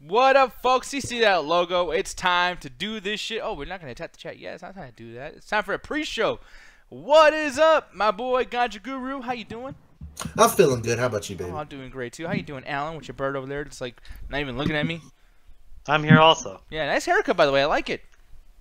What up, folks? You see that logo? It's time to do this shit. Oh, we're not going to tap the chat yet. It's not time to do that. It's time for a pre-show. What is up, my boy Ganja Guru? How you doing? I'm feeling good. How about you, baby? Oh, I'm doing great, too. How you doing, Alan, with your bird over there? Just, like, not even looking at me? I'm here also. Yeah, nice haircut, by the way. I like it.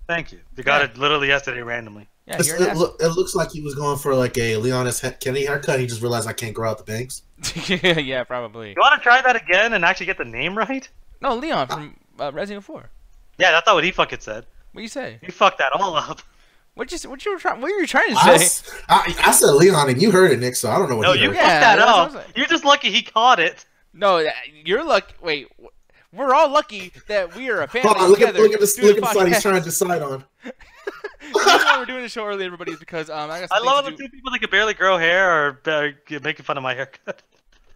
Thank you. You got it literally yesterday randomly. Yeah, it looks like he was going for, like, a Leon Kennedy haircut. He just realized I can't grow out the bangs. Yeah, probably. You want to try that again and actually get the name right? No, Leon from Resident Evil 4. Yeah, that's not what he fucking said. What you say? He fucked that all up. What you were trying to say? I said Leon, and you heard it, Nick. So I don't know what. No, you fucked that up. You're just lucky he caught it. No, you're lucky. Wait, we're all lucky that we are a family Hold on, together. Look at the side he's trying to decide on. The reason why we're doing the show early, everybody, is because I love the two people that can barely grow hair are making fun of my haircut.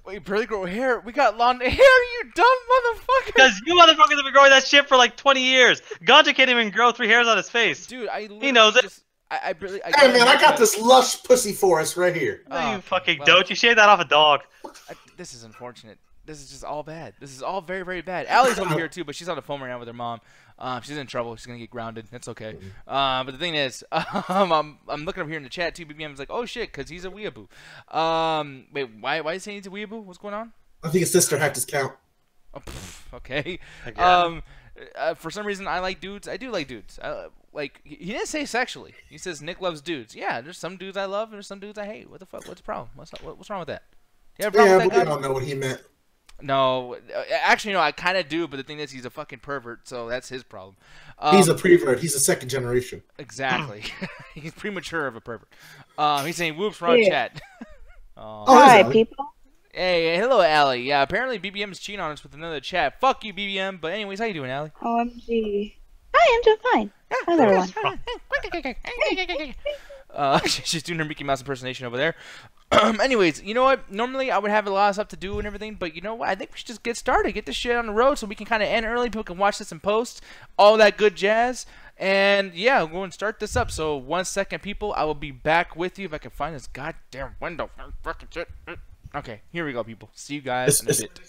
Wait, barely grow hair? We got long hair, you dumb motherfucker! Because you motherfuckers have been growing that shit for like 20 years. Ganja can't even grow 3 hairs on his face. Dude, he knows it. Hey man, I got this lush pussy forest right here. No, you fucking don't. You shaved that off a dog. This is unfortunate. This is just all bad. This is all very, very bad. Allie's over here too, but she's on the phone right now with her mom. She's in trouble. She's gonna get grounded. That's okay. But the thing is, I'm looking up here in the chat too. BBM's like, oh shit, because he's a weeaboo. Wait, why is he saying he's a weeaboo? What's going on? I think his sister hacked his count. Oh, okay. For some reason, I like dudes. I do like dudes. Like, he didn't say sexually. He says Nick loves dudes. Yeah, there's some dudes I love and there's some dudes I hate. What the fuck? What's the problem? What's wrong with that? You have a problem with that guy? I don't know what he meant. No, actually, no, I kind of do, but the thing is, he's a fucking pervert, so that's his problem. He's a prevert. He's a second generation. Exactly. He's premature of a pervert. He's saying, whoops, wrong chat. Hi, people. Hey, hello, Allie. Yeah, apparently BBM's cheating on us with another chat. Fuck you, BBM. But anyways, how you doing, Allie? OMG. Hi, I'm doing fine. How's everyone? She's doing her Mickey Mouse impersonation over there. Anyways, you know what? Normally, I would have a lot of stuff to do and everything, but you know what? I think we should just get started. Get this shit on the road so we can kind of end early. People can watch this in post. All that good jazz. And yeah, we'll go and start this up. So 1 second, people. I will be back with you if I can find this goddamn window. Fucking shit. Okay, here we go, people. See you guys in a bit.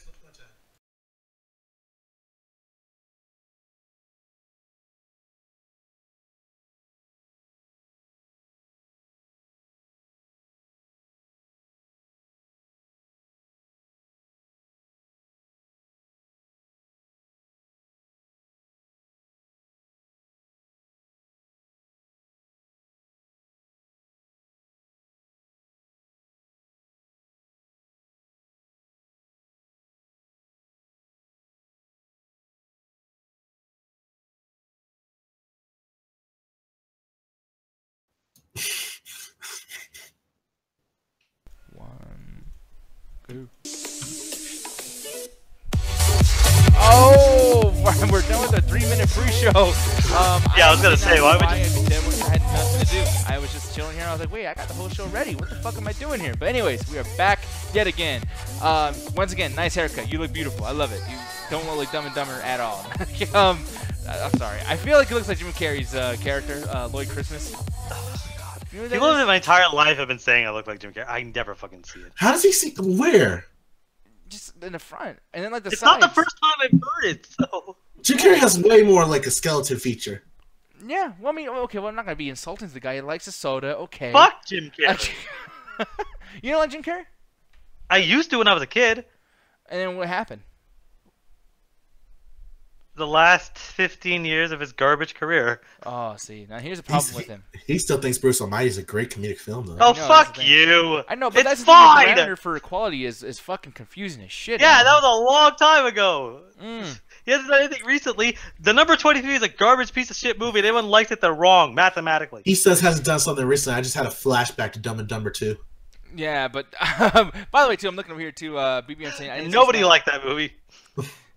Oh, we're done with the 3-minute pre-show. Yeah, I was gonna say, why would you? I had nothing to do. I was just chilling here. I was like, wait, I got the whole show ready. What the fuck am I doing here? But anyways, we are back yet again. Once again, nice haircut. You look beautiful. I love it. You don't look like Dumb and Dumber at all. I'm sorry. I feel like it looks like Jim Carrey's character, Lloyd Christmas. People in my entire life have been saying I look like Jim Carrey. I never fucking see it. How does he see? Where? Just in the front, and then like the It's sides. not the first time I've heard it, so. Jim Carrey has way more like a skeleton feature. Yeah, well, I mean, okay, well, I'm not gonna be insulting to the guy. He likes a soda, okay. Fuck Jim Carrey. You don't like Jim Carrey? I used to when I was a kid. And then what happened? The last 15 years of his garbage career. Oh, see, now here's a problem with him. He still thinks Bruce Almighty is a great comedic film, though. Oh, fuck you! I know, but it's that's fine. The parameter for equality is fucking confusing as shit. Yeah, now. that was a long time ago. He hasn't done anything recently. The number 23 is a garbage piece of shit movie. If anyone likes it, they're wrong mathematically. He says hasn't done something recently. I just had a flashback to Dumb and Dumber 2. Yeah, but by the way, too, I'm looking over here too. BBM saying nobody liked that movie.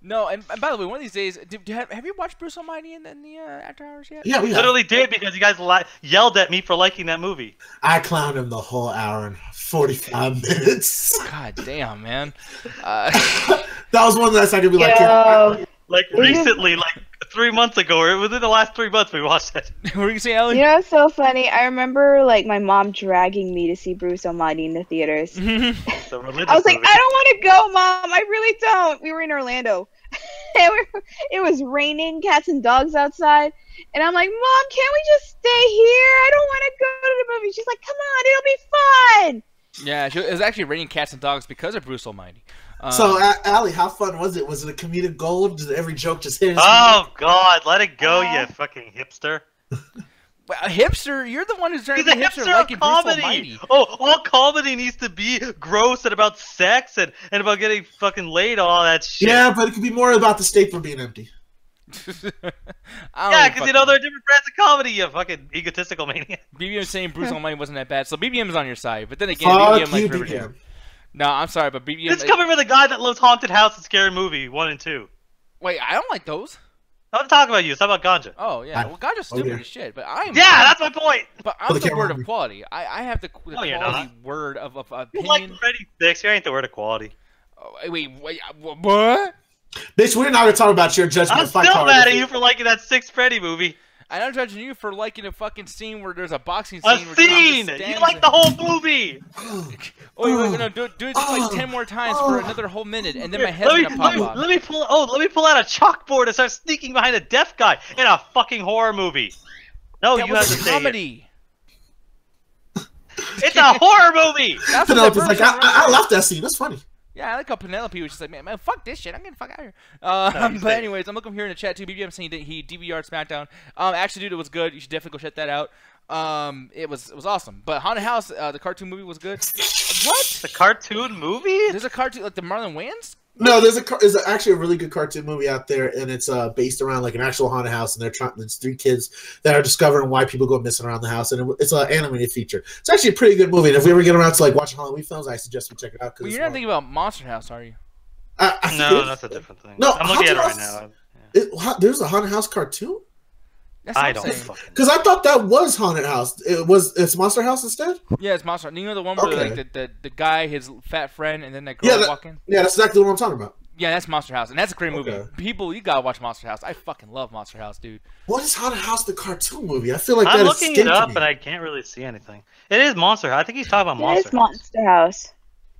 No, and by the way, one of these days, have you watched Bruce Almighty in the After Hours yet? Yeah, we have. Literally did because you guys yelled at me for liking that movie. I clowned him the whole hour and 45 minutes. God damn, man. That was one that I could be like, like recently, like 3 months ago, or within the last 3 months, we watched it. What were you saying, Ellie? You know, it's so funny. I remember like my mom dragging me to see Bruce Almighty in the theaters. I was like, I don't want to go, Mom. I really don't. We were in Orlando. it was raining, cats and dogs outside, and I'm like, Mom, can't we just stay here? I don't want to go to the movie. She's like, come on, it'll be fun. Yeah, it was actually raining cats and dogs because of Bruce Almighty. So, Allie, how fun was it? Was it a comedic gold? Did every joke just hit? Oh God, let it go, you fucking hipster. Well, a hipster? You're the one who's trying He's to a be hipster hipster liking of Bruce comedy. Almighty. Oh, all comedy needs to be gross and about sex and about getting fucking laid, all that shit. Yeah, but it could be more about the stapler being empty. Yeah, because you know there are different brands of comedy, you fucking egotistical maniac. BBM saying Bruce Almighty wasn't that bad, so BBM is on your side. But then again, Fuck BBM likes you, Riverdale. BBM. No, I'm sorry, but BBM. It's coming from the guy that loves Haunted House and Scary Movie 1 and 2. Wait, I don't like those. I'm talking about you. It's not about Ganja. Oh yeah, well, Ganja's stupid yeah. as shit. But I'm. Yeah, that's my point. But I'm the the camera word on me. of quality. I have the No, you're quality not. word of You opinion. like Freddy 6. You ain't the word of quality. Oh, wait, what? Bitch, we're not gonna talk about your judgment. I'm Fight still hard. mad at you for liking that 6th Freddy movie. I'm not judging you for liking a fucking scene where there's a boxing A scene. where scene! Thomas You stands like the whole movie! Oh, wait, no, do it like 10 more times for another whole minute, and then my head's Let gonna pop off. me pull out a chalkboard and start sneaking behind a deaf guy in a fucking horror movie. No, That you have was to a say it. comedy. It's a horror movie. That's what Penelope's that like, version I was. love that scene. That's funny. Yeah, I like how Penelope was just like, man, fuck this shit. I'm getting the fuck out of here. he's But safe. anyways, I'm looking here in the chat too. BBM saying that he DVR'd SmackDown. Actually, dude, it was good. You should definitely go check that out. It was awesome. But Haunted House, the cartoon movie was good. What? The cartoon movie? There's a cartoon like the Marlon Wayans? No, there's actually a really good cartoon movie out there, and it's based around like an actual haunted house, and there's 3 kids that are discovering why people go missing around the house, and it's an animated feature. It's actually a pretty good movie, and if we ever get around to like watching Halloween films, I suggest we check it out. Well, you're not thinking about Monster House, are you? I think No, that's a different thing. No, I'm looking at it right Haunted now. there's a haunted house cartoon. That's what I I'm don't saying. fucking. Because I thought that was Haunted House. It's Monster House instead? Yeah, it's Monster. You know the one where Okay. like the guy, his fat friend, and then that girl Yeah, walking. Yeah, that's exactly what I'm talking about. Yeah, that's Monster House, and that's a great movie. Okay. People, you gotta watch Monster House. I fucking love Monster House, dude. What is Haunted House, the cartoon movie? I feel like I'm that looking escaped it up, me. but I can't really see anything. It is Monster House. I think he's talking about It Monster is Monster House.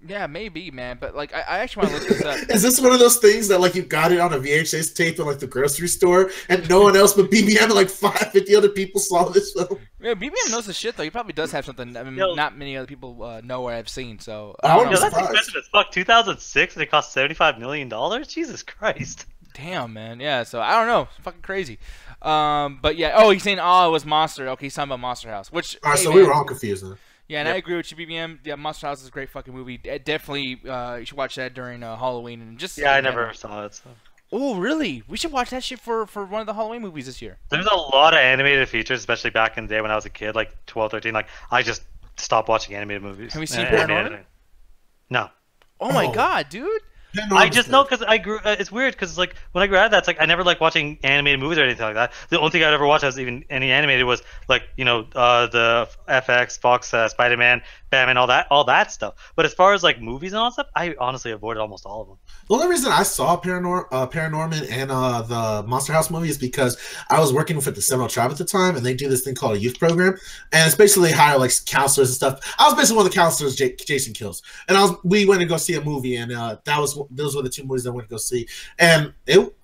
Yeah, maybe, man. But like, I actually want to look this up. Is this one of those things that like you got it on a VHS tape in like the grocery store, and no one else but BBM and like 50 other people saw this film? Yeah, BBM knows the shit though. He probably does have something. I mean, Yo. not many other people know or have seen. So I I don't wouldn't know. Yo, that's surprised. expensive as fuck. 2006, and it cost $75 million. Jesus Christ. Damn, man. Yeah. So I don't know. It's fucking crazy. But yeah. Oh, he's saying it was Monster. Okay, he's talking about Monster House. Which All right, hey, so man, we were all confused then. Yeah, and Yep. I agree with you, BBM. Yeah, Monster House is a great fucking movie. Definitely, you should watch that during Halloween and just. Yeah, I never saw it. So. Oh, really? We should watch that shit for one of the Halloween movies this year. There's a lot of animated features, especially back in the day when I was a kid, like 12, 13. Like, I just stopped watching animated movies. Have you seen Animated- Paranorman? No. Oh my Oh. god, dude! I just know because I grew. It's weird because like when I grew out of that, it's like I never like watching animated movies or anything like that. The only thing I'd ever watched as even any animated was like the FX, Fox, Spider-Man, Batman, all that stuff. But as far as like movies and all that stuff, I honestly avoided almost all of them. The only reason I saw Paranorman and the Monster House movie is because I was working with the Seminole Tribe at the time, and they do this thing called a youth program, and it's basically hire like counselors and stuff. I was basically one of the counselors Jason kills, and we went to go see a movie, and those were the 2 movies I went to go see, and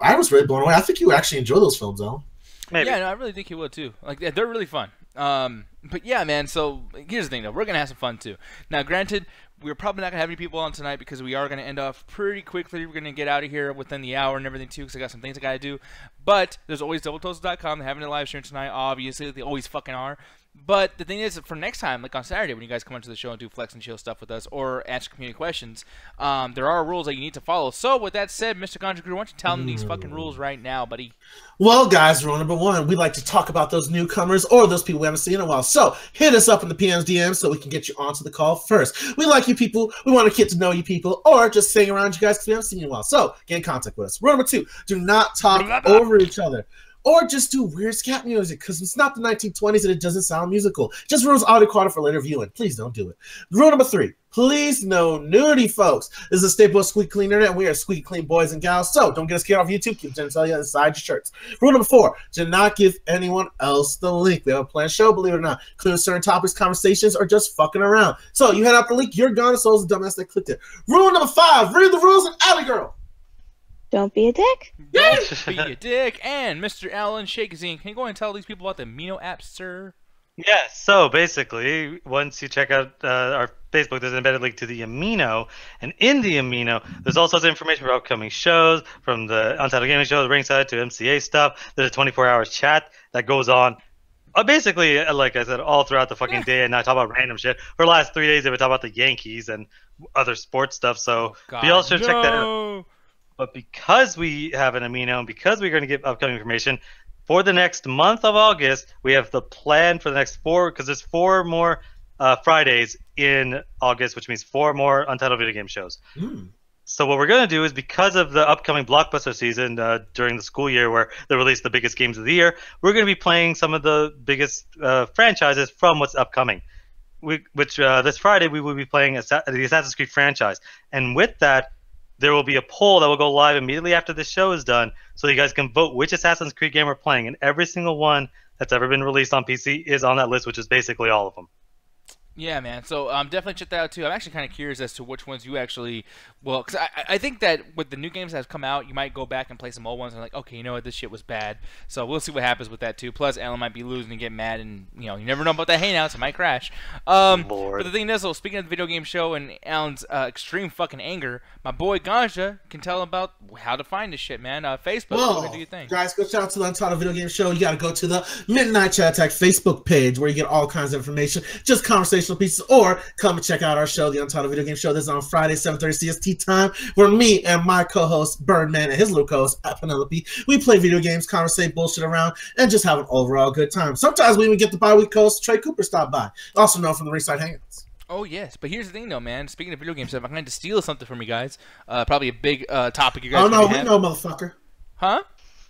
I was really blown away. I think you actually enjoy those films, though. Maybe. Yeah, no, I really think you would too. Like, they're really fun. But yeah, man. So here's the thing, though. We're gonna have some fun too. Now, granted, we're probably not gonna have any people on tonight because we are gonna end off pretty quickly. We're gonna get out of here within the hour and everything too, because I got some things I gotta do. But there's always doubletoast.com. They're having a live stream tonight. Obviously, they always fucking are. But the thing is, for next time, like on Saturday, when you guys come onto the show and do flex and chill stuff with us or answer community questions, there are rules that you need to follow. So, with that said, Mr. Ganja Guru, why don't you tell them these fucking rules right now, buddy? Well, guys, rule number 1, we like to talk about those newcomers or those people we haven't seen in a while. So hit us up in the PM's DM so we can get you onto the call first. We like you people. We want to get to know you people, or just sing around you guys because we haven't seen you in a while. So get in contact with us. Rule number 2, do not talk over each other. Or just do weird scat music, because it's not the 1920s and it doesn't sound musical. Just ruins audio quality for later viewing. Please don't do it. Rule number 3, please no nudity, folks. This is a staple of Squeaky Clean Internet, and we are squeaky clean boys and gals, so don't get us kicked off YouTube. Keep genitalia inside your shirts. Rule number 4, do not give anyone else the link. We have a planned show, believe it or not, including certain topics, conversations, or just fucking around. So you head out the link, you're gone, and so is the dumbass that clicked it. Rule number 5, read the rules and alley girl. Don't be a dick. Don't be a dick. And Mr. Alan Shakazine, can you go and tell these people about the Amino app, sir? Yeah, so basically, once you check out our Facebook, there's an embedded link to the Amino, and in the Amino, there's all sorts of information for upcoming shows, from the Untitled Gaming Show, the Ringside, to MCA stuff. There's a 24-hour chat that goes on. Basically, like I said, all throughout the fucking day, and I talk about random shit. For the last 3 days, they've been talking about the Yankees and other sports stuff, so be all sure to check that out. But because we have an Amino, and because we're going to give upcoming information, for the next month of August, we have the plan for the next 4, because there's 4 more Fridays in August, which means 4 more Untitled Video Game shows. So what we're going to do is, because of the upcoming blockbuster season during the school year where they release the biggest games of the year, we're going to be playing some of the biggest franchises from what's upcoming. Which this Friday we will be playing the Assassin's Creed franchise. And with that, there will be a poll that will go live immediately after this show is done, so you guys can vote which Assassin's Creed game we're playing. And every single one that's ever been released on PC is on that list, which is basically all of them. Yeah, man. So definitely check that out too. I'm actually kind of curious as to which ones you actually well, because I think that with the new games that have come out, you might go back and play some old ones and like, okay, you know what, this shit was bad. So we'll see what happens with that too. Plus, Alan might be losing and get mad, and you never know about that hangouts. It might crash. But the thing is, though, speaking of the video game show and Alan's extreme fucking anger, my boy Ganja can tell about how to find this shit, man. Facebook. What do you think? Guys, go shout out to the Untitled Video Game Show. You got to go to the Midnight Chat Attack Facebook page where you get all kinds of information, just conversational pieces, or come and check out our show, the Untitled Video Game Show. This is on Friday, 7:30 CST time, where me and my co-host Birdman and his little co-host Penelope, we play video games, conversate, bullshit around, and just have an overall good time. Sometimes we even get the bi-week host Trey Cooper stop by, also known from the Ringside Hangouts. Oh, yes. But here's the thing, though, man. Speaking of video game stuff, I'm going to steal something from you guys. Probably a big topic you guys Oh, no, we know, motherfucker. Huh?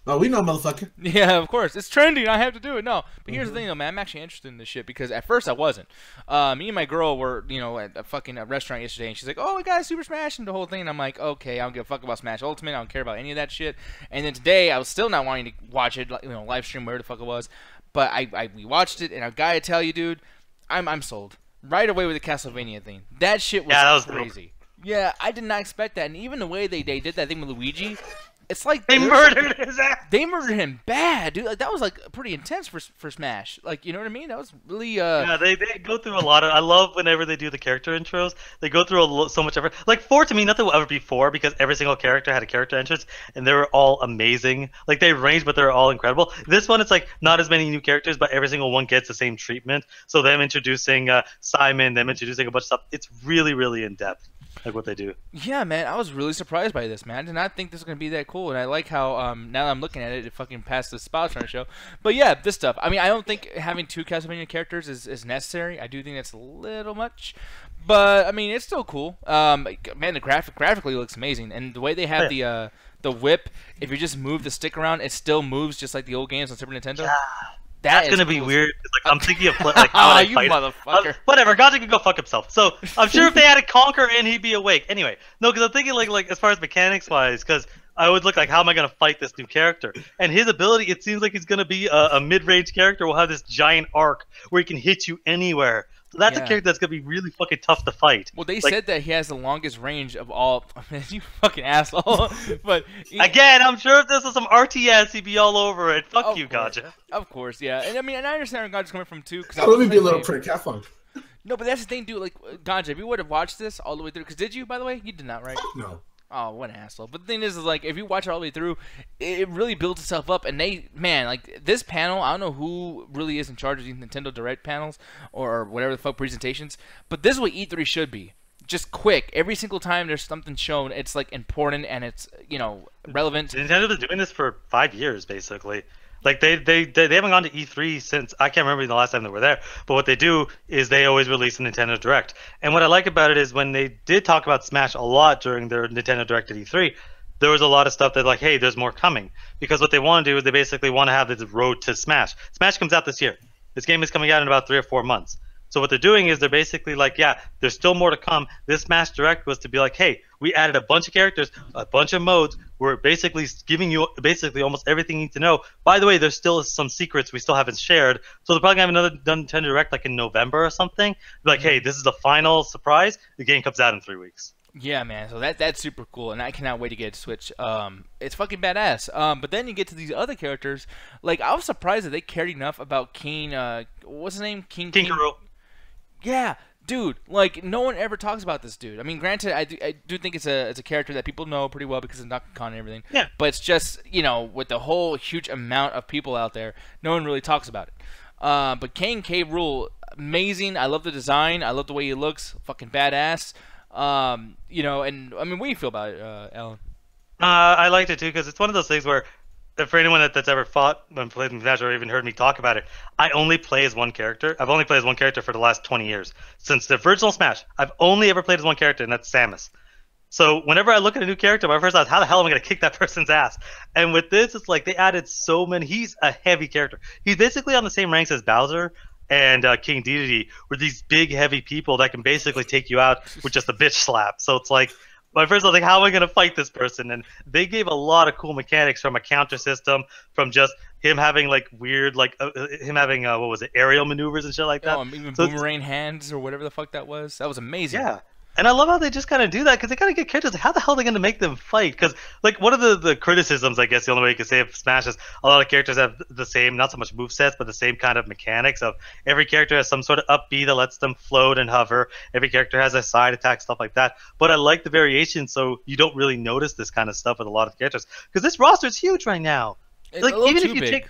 Oh, we know, motherfucker. Yeah, of course. It's trending. I have to do it. No. But here's the thing, though, man. I'm actually interested in this shit because at first I wasn't. Me and my girl were, at a fucking restaurant yesterday, and she's like, oh, we got Super Smash and the whole thing. And I'm like, okay, I don't give a fuck about Smash Ultimate. I don't care about any of that shit. And then today, I was still not wanting to watch it, live stream, wherever the fuck it was. But we watched it, and I gotta tell you, dude, I'm sold. Right away with the Castlevania thing. That shit was crazy. Yeah, I did not expect that. And even the way they did that thing with Luigi, it's like they murdered his ass. They murdered him bad, dude. Like, that was like pretty intense for Smash. Like, you know what I mean? That was really Yeah, they go through a lot of. I love whenever they do the character intros. They go through so much effort. Like 4 to me, nothing will ever be 4 because every single character had a character entrance and they were all amazing. Like they ranged, but they're all incredible. This one, it's like not as many new characters, but every single one gets the same treatment. So them introducing Simon, them introducing a bunch of stuff. It's really, really in depth. Like what they do. Yeah, man, I was really surprised by this, man. I did not think this was gonna be that cool, and I like how now that I'm looking at it, it fucking passed the Spoutron show. But yeah, this stuff. I mean, I don't think having 2 Castlevania characters is necessary. I do think that's a little much, but I mean, it's still cool. Man, the graphically looks amazing, and the way they have the whip, if you just move the stick around, it still moves just like the old games on Super Nintendo. Yeah. That's gonna be weird. Like, I'm thinking of like how I you fight. Motherfucker. Whatever, Gaja can go fuck himself. So I'm sure if they had a Conquer in, he'd be awake. Anyway, no, because I'm thinking like as far as mechanics wise, because I would look like how am I gonna fight this new character? And his ability, it seems like he's gonna be a mid-range character. Will have this giant arc where he can hit you anywhere. So that's a character that's gonna be really fucking tough to fight. Well, they said that he has the longest range of all. You fucking asshole! But again, I'm sure if this was some RTS, he'd be all over it. Fuck you, Gaja. Of course, yeah. And I mean, and I understand where Gaja's coming from too. Let me be a little prick. Have fun. No, but that's the thing, dude. Like Ganja, if you would have watched this all the way through, because did you, by the way? You did not, right? No. Oh, what an asshole. But the thing is like, if you watch it all the way through, it really builds itself up. And like, this panel, I don't know who really is in charge of these Nintendo Direct panels or whatever the fuck presentations, but this is what E3 should be. Just quick. Every single time there's something shown, it's, like, important and it's, relevant. Nintendo's been doing this for 5 years, basically. Like, they haven't gone to E3 since, I can't remember the last time they were there, but what they do is they always release a Nintendo Direct. And what I like about it is when they did talk about Smash a lot during their Nintendo Direct at E3, there was a lot of stuff that like, hey, there's more coming. Because what they want to do is they basically want to have this road to Smash. Smash comes out this year. This game is coming out in about 3 or 4 months. So what they're doing is they're basically like, yeah, there's still more to come. This Smash Direct was to be like, hey, we added a bunch of characters, a bunch of modes. We're basically giving you basically almost everything you need to know. By the way, there's still some secrets we still haven't shared. So they're probably going to have another Nintendo Direct like in November or something. Like, hey, this is the final surprise. The game comes out in 3 weeks. Yeah, man. So that's super cool, and I cannot wait to get a Switch. It's fucking badass. But then you get to these other characters. Like I was surprised that they cared enough about King. What's his name? King. Yeah, dude. Like no one ever talks about this dude. I mean, granted, I do think it's a character that people know pretty well because of Donkey Kong and everything. Yeah. But it's just with the whole huge amount of people out there, no one really talks about it. But King K. Rool, amazing. I love the design. I love the way he looks. Fucking badass. And I mean, what do you feel about it, Alan? I liked it too because it's one of those things where, for anyone that's ever fought and played in Smash or even heard me talk about it, I only play as one character. I've only played as one character for the last 20 years. Since the original Smash, I've only ever played as one character, and that's Samus. So whenever I look at a new character, my first thought is, how the hell am I going to kick that person's ass? And with this, it's like they added so many. He's a heavy character. He's basically on the same ranks as Bowser and King Dedede, were these big, heavy people that can basically take you out with just a bitch slap. So it's like, my first I was like, how am I going to fight this person? And they gave a lot of cool mechanics, from a counter system, from just him having like weird, like him having what was it, aerial maneuvers and shit like that. Even boomerang hands or whatever the fuck that was. That was amazing. Yeah. And I love how they just kind of do that, because they kind of get characters. Like, how the hell are they going to make them fight? Because, like, one of the criticisms, I guess, the only way you can say of Smash is a lot of characters have the same, not so much movesets, but the same kind of mechanics of every character has some sort of up B that lets them float and hover. Every character has a side attack, stuff like that. But I like the variation, so you don't really notice this kind of stuff with a lot of characters. Because this roster is huge right now. It's like, a little even too if you big. take...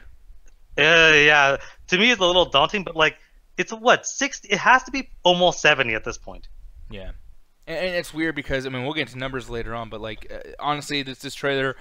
yeah. To me, it's a little daunting, but, like, it's, what, 60? It has to be almost 70 at this point. Yeah. And it's weird because, I mean, we'll get into numbers later on, but, like, honestly, this trailer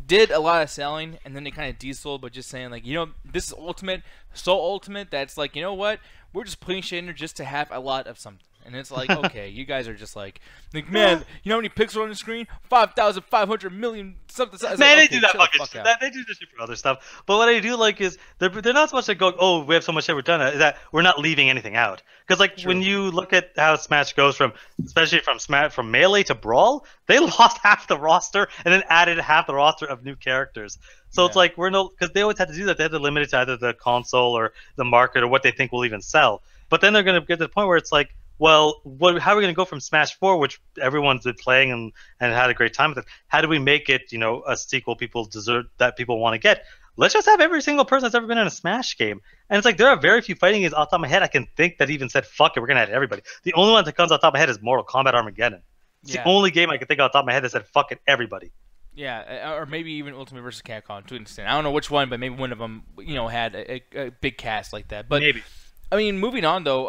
did a lot of selling, and then they kind of de-sold, but just saying, like, this is ultimate, so ultimate that it's like, you know what? We're just putting shit in there just to have a lot of something. And it's like, okay, you guys are just like, man, you know how many pixels on the screen? 5,500 million something. Man, like, they okay, do that chill the fucking fuck shit. out. They do this shit for other stuff. But what I do like is they're not so much like going, oh, we have so much shit we're done. Is that we're not leaving anything out. Because like when you look at how Smash goes especially from Melee to Brawl, they lost half the roster and then added half the roster of new characters. So it's like because they always had to do that. They had to limit it to either the console or the market or what they think will even sell. But then they're going to get to the point where it's like, well, how are we going to go from Smash 4, which everyone's been playing and had a great time with it? How do we make it, a sequel people deserve, that people want to get? Let's just have every single person that's ever been in a Smash game. And it's like, there are very few fighting games off the top of my head I can think that even said, fuck it, we're going to add everybody. The only one that comes off the top of my head is Mortal Kombat Armageddon. It's the only game I can think off the top of my head that said, fuck it, everybody. Yeah, or maybe even Ultimate vs. Capcom to an extent. I don't know which one, but maybe one of them, had a big cast like that. But Maybe. I mean, moving on though,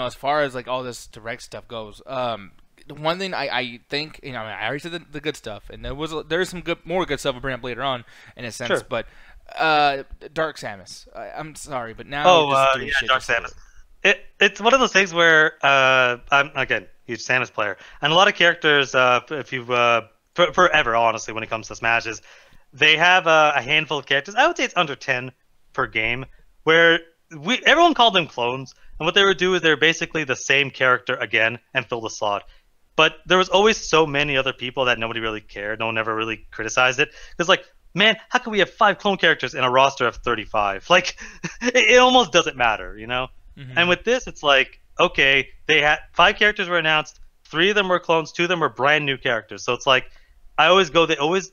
as far as like all this direct stuff goes, the one thing I think, I already said the good stuff, and there's some more good stuff we'll bring up later on in a sense, but Dark Samus, I'm sorry, but now Dark Samus. It's one of those things where I'm again huge Samus player, and a lot of characters, if you've forever honestly when it comes to Smash, is they have a handful of characters. I would say it's under 10 per game, where everyone called them clones, and what they would do is they're basically the same character again and fill the slot. But there was always so many other people that nobody really cared. No one ever really criticized it. Because, like, man, how can we have 5 clone characters in a roster of 35? Like, it almost doesn't matter, Mm-hmm. And with this, it's like, okay, they had 5 characters were announced. 3 of them were clones. 2 of them were brand new characters. So it's like, they always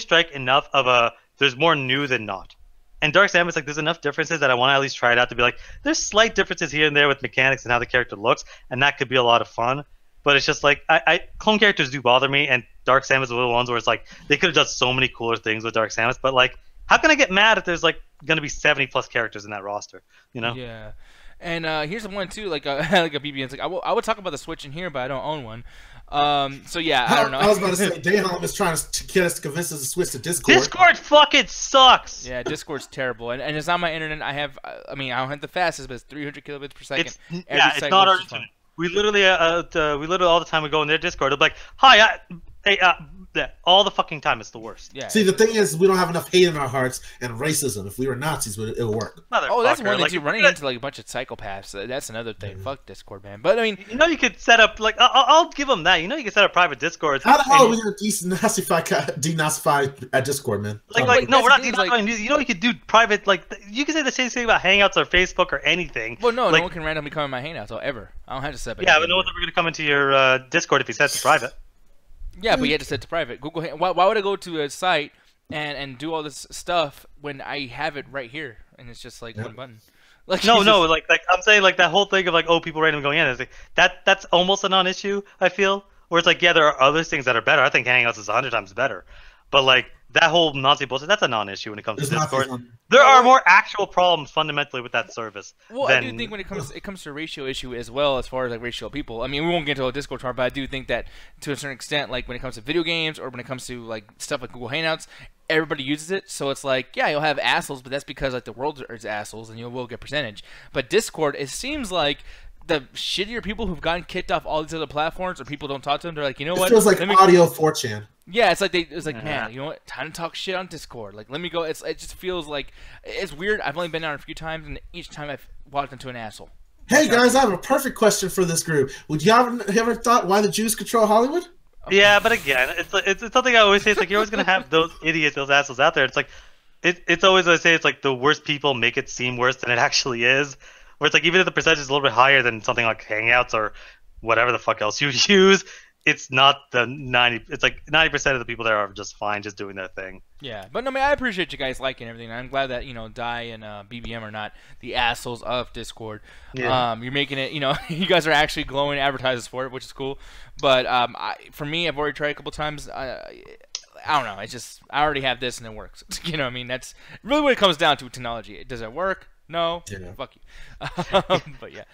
strike enough of there's more new than not. And Dark Samus, like, there's enough differences that I want to at least try it out to be like, there's slight differences here and there with mechanics and how the character looks, and that could be a lot of fun. But it's just like, clone characters do bother me, and Dark Samus is one of the ones where it's like, they could have done so many cooler things with Dark Samus, but like, how can I get mad if there's like going to be 70 plus characters in that roster, Yeah. And here's the one too, like like a BB. It's like I would talk about the Switch in here, but I don't own one. So yeah, I don't know. I was about to say, Dayham is trying to get us to convince us to switch to Discord. Discord fucking sucks. Yeah, Discord's terrible, and it's on my internet. I don't have the fastest, but it's 300 kilobits per second. It's not our internet. We literally all the time we go in their Discord. They'll be like, "Hi, Hey, all the fucking time. It's the worst. Yeah. See, the thing is, we don't have enough hate in our hearts and racism. If we were Nazis, it would work. Oh, that's one thing like, too. Running into like a bunch of psychopaths. That's another thing. Fuck Discord, man. But I mean, you know, you could set up like I'll give them that. You know, you can set up private Discords. How the hell are we gonna denazify Discord, man? Like no, we're not denazifying. denazifying. You know, you could do private. Like you can say the same thing about Hangouts or Facebook or anything. well, no, like, no one can randomly come in my Hangouts ever. I don't have to set up. Yeah, but no one's ever gonna come into your Discord if you set it to private. Yeah, but you had to set it to private. Google. Why would I go to a site and do all this stuff when I have it right here and it's just like one button? Like No, like I'm saying, like that whole thing of like, oh, people randomly going in, is like, that's almost a non-issue. I feel where it's like, yeah, there are other things that are better. I think Hangouts is 100 times better, but like that whole Nazi bullshit, that's a non-issue when it comes to Discord. There are more actual problems fundamentally with that service. Well, I do think when it comes to a ratio issue as well, as far as like ratio of people. I mean, we won't get into a Discord part, but I do think that to a certain extent, like when it comes to video games or when it comes to like stuff like Google Hangouts, everybody uses it. So it's like, yeah, you'll have assholes, but that's because like the world is assholes, and you will get percentage. But Discord, it seems like the shittier people who've gotten kicked off all these other platforms or people don't talk to them, they're like, you know what? It feels like audio 4chan. Yeah, it's like man, you know what? Time to talk shit on Discord. Like, let me go. It just feels like it's weird. I've only been on a few times, and each time I've walked into an asshole. Hey guys, I have a perfect question for this group. Would you ever thought why the Jews control Hollywood? Yeah, but again, it's something I always say. It's like you're always gonna have those idiots, those assholes out there. It's like it's always I say it's like the worst people make it seem worse than it actually is. Where it's like even if the percentage is a little bit higher than something like Hangouts or whatever the fuck else you use, it's not the 90. It's like 90% of the people there are just fine, just doing their thing. Yeah, but no, I mean, I appreciate you guys liking everything. I'm glad that Dai and BBM are not the assholes of Discord. Yeah. You're making it. You guys are actually glowing advertisers for it, which is cool. But for me, I've already tried a couple times. I don't know. I already have this and it works. I mean, that's really what it comes down to. Technology. Does it work? No. Yeah. Fuck you. But yeah.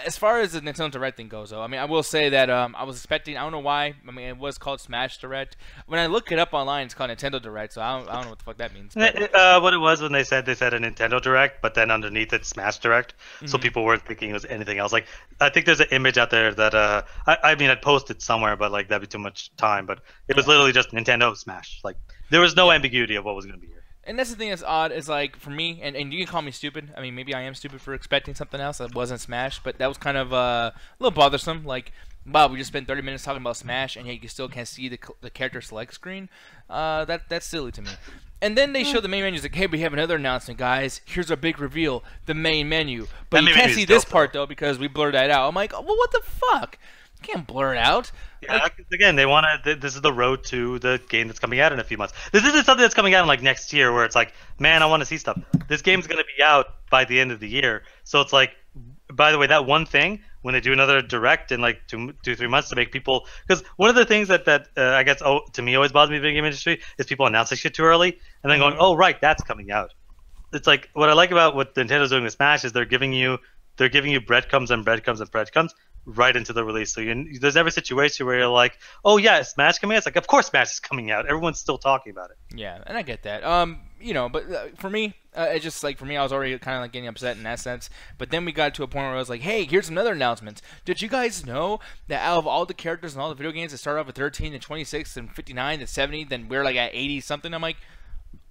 As far as the Nintendo Direct thing goes, though, I mean, I will say that I was expecting. I don't know why. I mean, it was called Smash Direct. When I look it up online, it's called Nintendo Direct. So I don't know what the fuck that means. What it was when they said a Nintendo Direct, but then underneath it Smash Direct, so people weren't thinking it was anything else. Like I think there's an image out there that I mean I'd post it somewhere, but like that'd be too much time. But it was literally just Nintendo Smash. Like there was no ambiguity of what was going to be here. And that's the thing that's odd is like for me, and you can call me stupid. I mean, maybe I am stupid for expecting something else that wasn't Smash, but that was kind of a little bothersome. Like, wow, we just spent 30 minutes talking about Smash, and yet you still can't see the character select screen. That's silly to me. And then they show the main menu. It's like, hey, we have another announcement, guys. Here's our big reveal, the main menu. But you can't see this part though because we blurred that out. I'm like, oh, well, what the fuck? You can't blur it out. Yeah, like, again, they want to. This is the road to the game that's coming out in a few months. This isn't something that's coming out in like next year, where it's like, man, I want to see stuff. This game's gonna be out by the end of the year, so it's like, by the way, that one thing when they do another direct in like 2-3 months to make people, because one of the things that I guess to me always bothers me in the video game industry is people announcing shit too early and then going, oh right, that's coming out. It's like what I like about what Nintendo's doing with Smash is they're giving you breadcrumbs and breadcrumbs and breadcrumbs right into the release. So there's every situation where you're like, oh yeah, is Smash coming out? It's like, of course Smash is coming out. Everyone's still talking about it. Yeah, and I get that. But for me, it's just like, for me, I was already kind of like getting upset in that sense. But then we got to a point where I was like, hey, here's another announcement. Did you guys know that out of all the characters in all the video games that start off at 13 and 26 and 59 and 70, then we're like at 80 something? I'm like,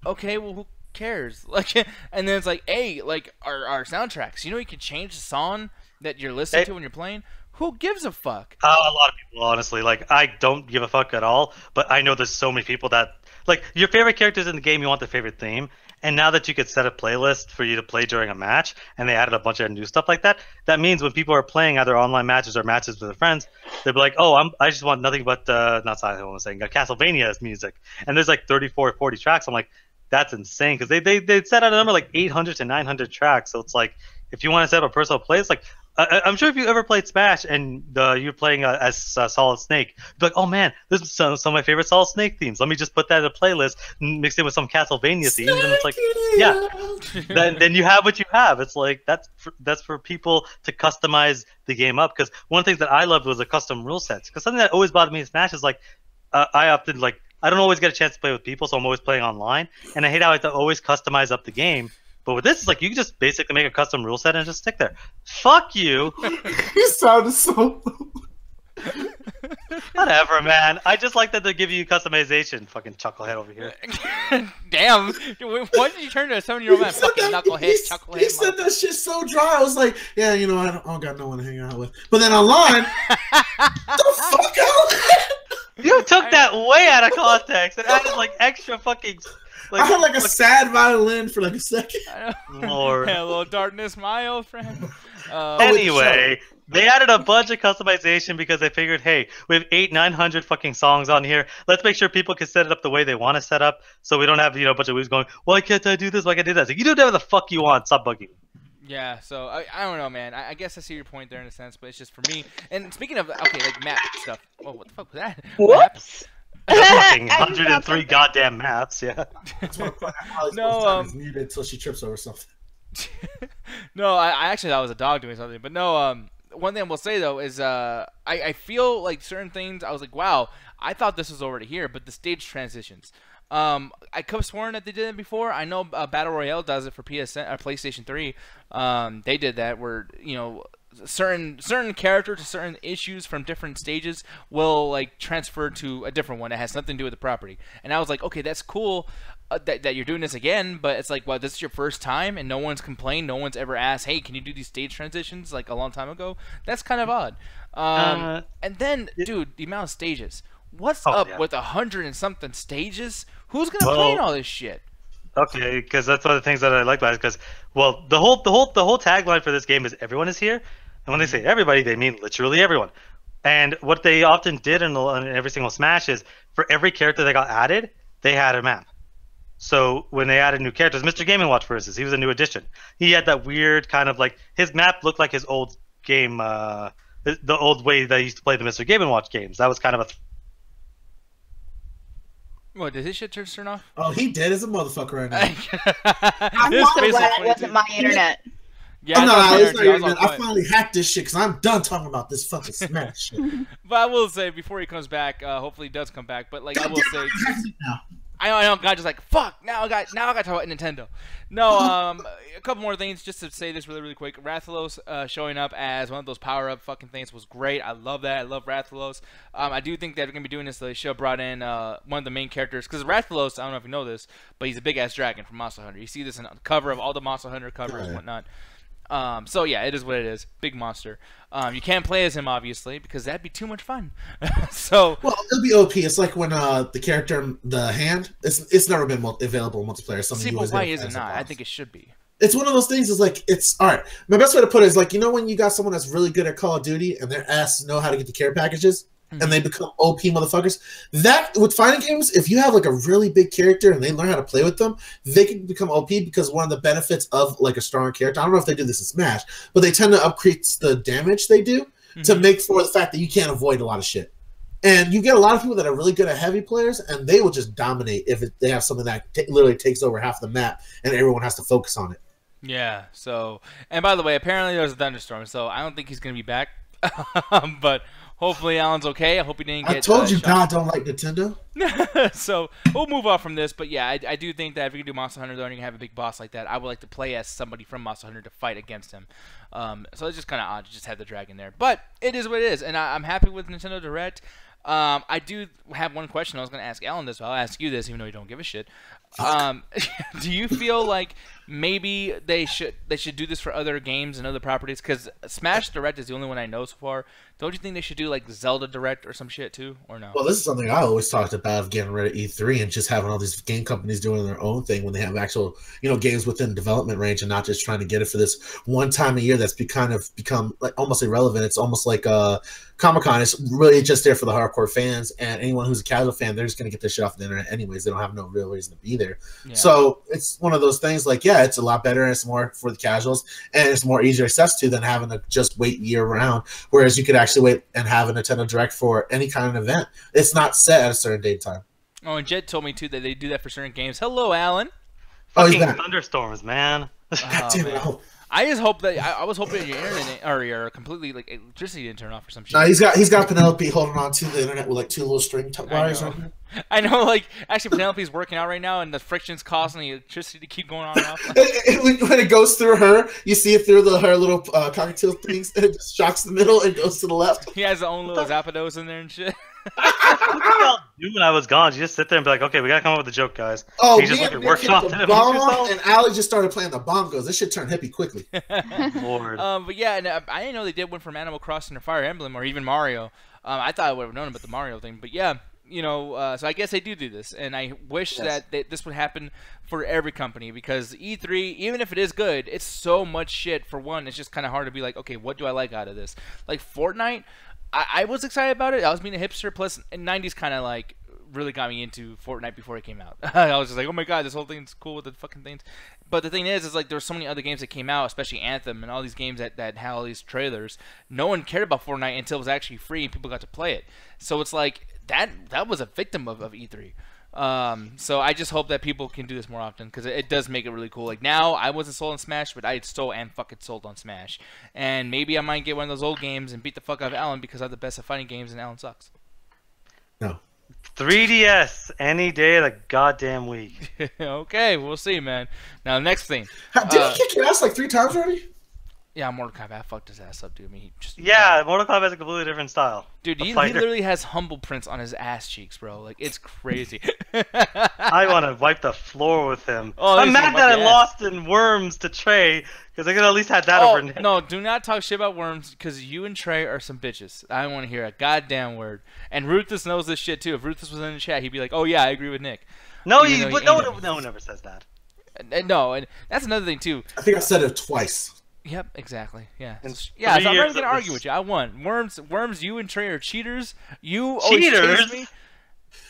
okay, well, who cares? Like, and then it's like, hey, like our soundtracks. You can change the song that you're listening to when you're playing. Who gives a fuck? A lot of people, honestly. Like, I don't give a fuck at all, but I know there's so many people that, like, your favorite characters in the game, you want their favorite theme, and now that you could set a playlist for you to play during a match, and they added a bunch of new stuff like that, that means when people are playing either online matches or matches with their friends, they'll be like, oh, I just want nothing but, not Silent Hill, I'm saying, Castlevania's music. And there's like 34, 40 tracks. I'm like, that's insane, because they set out a number like 800 to 900 tracks, so it's like, if you want to set up a personal playlist, like, I'm sure if you ever played Smash and you're playing as Solid Snake, you're like, oh man, this is some of my favorite Solid Snake themes. Let me just put that in a playlist, mix it with some Castlevania themes, and it's like, yeah, then you have what you have. It's like that's for people to customize the game up. Because one of the things that I loved was the custom rule sets. Because something that always bothered me in Smash is like, I don't always get a chance to play with people, so I'm always playing online, and I hate how I have to always customize up the game. But with this, it's like you can just basically make a custom rule set and just stick there. Fuck you. You sounded so. Whatever, man. I just like that they give you customization. Fucking chucklehead over here. Damn. Why did you turn to a 7-year-old man? Fucking knucklehead, chucklehead. He said that shit so dry. I was like, yeah, you know, I don't got no one to hang out with. But then online, the fuck out. You took that way out of context and added like extra fucking. Like, I had like a sad violin for like a second. Lord. Hello, darkness, my old friend. Anyway, they added a bunch of customization because they figured, hey, we have 800-900 fucking songs on here. Let's make sure people can set it up the way they want to set up, so we don't have a bunch of weebs going, why can't I do this? Why can't I do that? So you do whatever the fuck you want. Stop bugging. Yeah, so I don't know, man. I guess I see your point there in a sense, but it's just for me. And speaking of like map stuff. Oh, what the fuck was that? Whoops. Fucking 103 goddamn maps, yeah. No, muted until she trips over something. No, I actually thought it was a dog doing something, but no. One thing I will say though is I feel like certain things I was like, wow, I thought this was already here, but the stage transitions. I could have sworn that they did it before. I know Battle Royale does it for PlayStation 3. They did that where certain character to certain issues from different stages will like transfer to a different one that has nothing to do with the property. And I was like, okay, that's cool that you're doing this again, but it's like, well, this is your first time and no one's complained, no one's ever asked, hey, can you do these stage transitions like a long time ago? That's kind of odd. And then, dude, the amount of stages. What's up with 100 and something stages? Who's gonna play all this shit? Okay, because that's one of the things that I like about it. Because, well, the whole tagline for this game is "everyone is here," and when they say everybody, they mean literally everyone. And what they often did in every single Smash is, for every character that got added, they had a map. So when they added new characters, Mr. Game & Watch, for instance, he was a new addition. He had that weird kind of like his map looked like his old game, the old way they used to play the Mr. Game & Watch games. That was kind of a. What, did his shit turn off? Oh, he dead as a motherfucker right now. I'm so glad it wasn't my internet. Yeah, I finally hacked this shit because I'm done talking about this fucking Smash shit. But I will say, before he comes back, hopefully he does come back, but like, I will say... Now. I know, God, just like, fuck, now I got to talk about Nintendo. No, a couple more things, just to say this really quick. Rathalos showing up as one of those power-up fucking things was great. I love that. I love Rathalos. I do think that they're going to be doing this. They should have brought in one of the main characters, because Rathalos, I don't know if you know this, but he's a big-ass dragon from Monster Hunter. You see this on the cover of all the Monster Hunter covers and whatnot. So yeah, it is what it is. Big monster. You can't play as him, obviously, because that'd be too much fun. So well, it'll be OP. It's like when the character, the hand, it's never been available in multiplayer. See, but why is it not? I think it should be. It's one of those things. Is like it's all right. My best way to put it is like, you know, when you got someone that's really good at Call of Duty and they're asked to know how to get the care packages. And they become OP motherfuckers. That with fighting games, if you have like a really big character and they learn how to play with them, they can become OP because one of the benefits of like a strong character. I don't know if they do this in Smash, but they tend to increase the damage they do to make for the fact that you can't avoid a lot of shit. And you get a lot of people that are really good at heavy players, and they will just dominate if they have something that literally takes over half the map, and everyone has to focus on it. Yeah. So, and by the way, apparently there's a thunderstorm, so I don't think he's gonna be back. But. Hopefully Alan's okay. I hope he didn't get. I told you God don't like Nintendo. So we'll move on from this, but yeah, I do think that if we can do Monster Hunter though, and you can have a big boss like that, I would like to play as somebody from Monster Hunter to fight against him. So it's just kind of odd to just have the dragon there, but it is what it is, and I'm happy with Nintendo Direct. I do have one question. I was going to ask Alan this, but I'll ask you this, even though you don't give a shit. Do you feel like maybe they should do this for other games and other properties? Because Smash Direct is the only one I know so far. Don't you think they should do like Zelda Direct or some shit too, or no? Well, this is something I always talked about, of getting rid of E3 and just having all these game companies doing their own thing when they have actual, games within development range and not just trying to get it for this one time a year that's become like almost irrelevant. It's almost like Comic-Con is really just there for the hardcore fans, and anyone who's a casual fan, they're just going to get this shit off the internet anyways. They don't have no real reason to be there. Yeah. So it's one of those things like, yeah, it's a lot better and it's more for the casuals and it's more easier access to than having to just wait year round, whereas you could actually wait and have a Nintendo Direct for any kind of event. It's not set at a certain date and time. Oh, and Jed told me too that they do that for certain games. Hello, Alan. Fucking thunderstorms, man. God damn it. I just hope that I was hoping your internet or your completely like electricity didn't turn off or some shit. No, he's got Penelope holding on to the internet with like 2 little string wires. I know, like actually Penelope's working out right now, and the friction's causing the electricity to keep going on and off. When it goes through her, you see it through her little cockatiel things, and it just shocks the middle and goes to the left. He has his own little Zapdos in there and shit. What did y'all do when I was gone? You just sit there and be like, okay, we gotta come up with a joke, guys. Oh, you just me look and at workshop the bong, and Allie just started playing the bongos. This shit turned hippie quickly. Lord. But yeah, and I didn't know they did one from Animal Crossing or Fire Emblem or even Mario. I thought I would have known about the Mario thing, but yeah, you know, so I guess they do this, and I wish that this would happen for every company, because E3, even if it is good, it's so much shit. For one, it's just kind of hard to be like, okay, what do I like out of this? Like Fortnite, I was excited about it. I was being a hipster, plus 90s kind of like really got me into Fortnite before it came out. I was just like, oh my god, this whole thing's cool with the fucking things. But the thing is like there's so many other games that came out, especially Anthem and all these games that had all these trailers. No one cared about Fortnite until it was actually free and people got to play it. So it's like that was a victim of E3. So I just hope that people can do this more often, because it does make it really cool. Like now, I wasn't sold on Smash, but I still am fucking sold on Smash. And maybe I might get one of those old games and beat the fuck out of Alan, because I'm the best at fighting games and Alan sucks. No. 3DS any day of the goddamn week. Okay, we'll see, man. Now, next thing. Did he kick your ass like 3 times already? Yeah, Mortal Kombat fucked his ass up, dude. I mean, he just, Yeah, Mortal Kombat has a completely different style. Dude, he literally has humble prints on his ass cheeks, bro. Like, it's crazy. I want to wipe the floor with him. Oh, I'm he's mad gonna that I wipe your ass. lost in Worms to Trey, because I could at least had that over Nick. No, do not talk shit about Worms, because you and Trey are some bitches. I don't want to hear a goddamn word. And Ruthless knows this shit, too. If Ruthless was in the chat, he'd be like, oh, yeah, I agree with Nick. No, Even though no one ever says that. No, and that's another thing, too. I think I said it twice. Yep, exactly. Yeah. In Yeah, 3 so I'm not years even gonna of argue this- with you. I won. Worms, you and Trey are cheaters. You always Cheaters? chase me.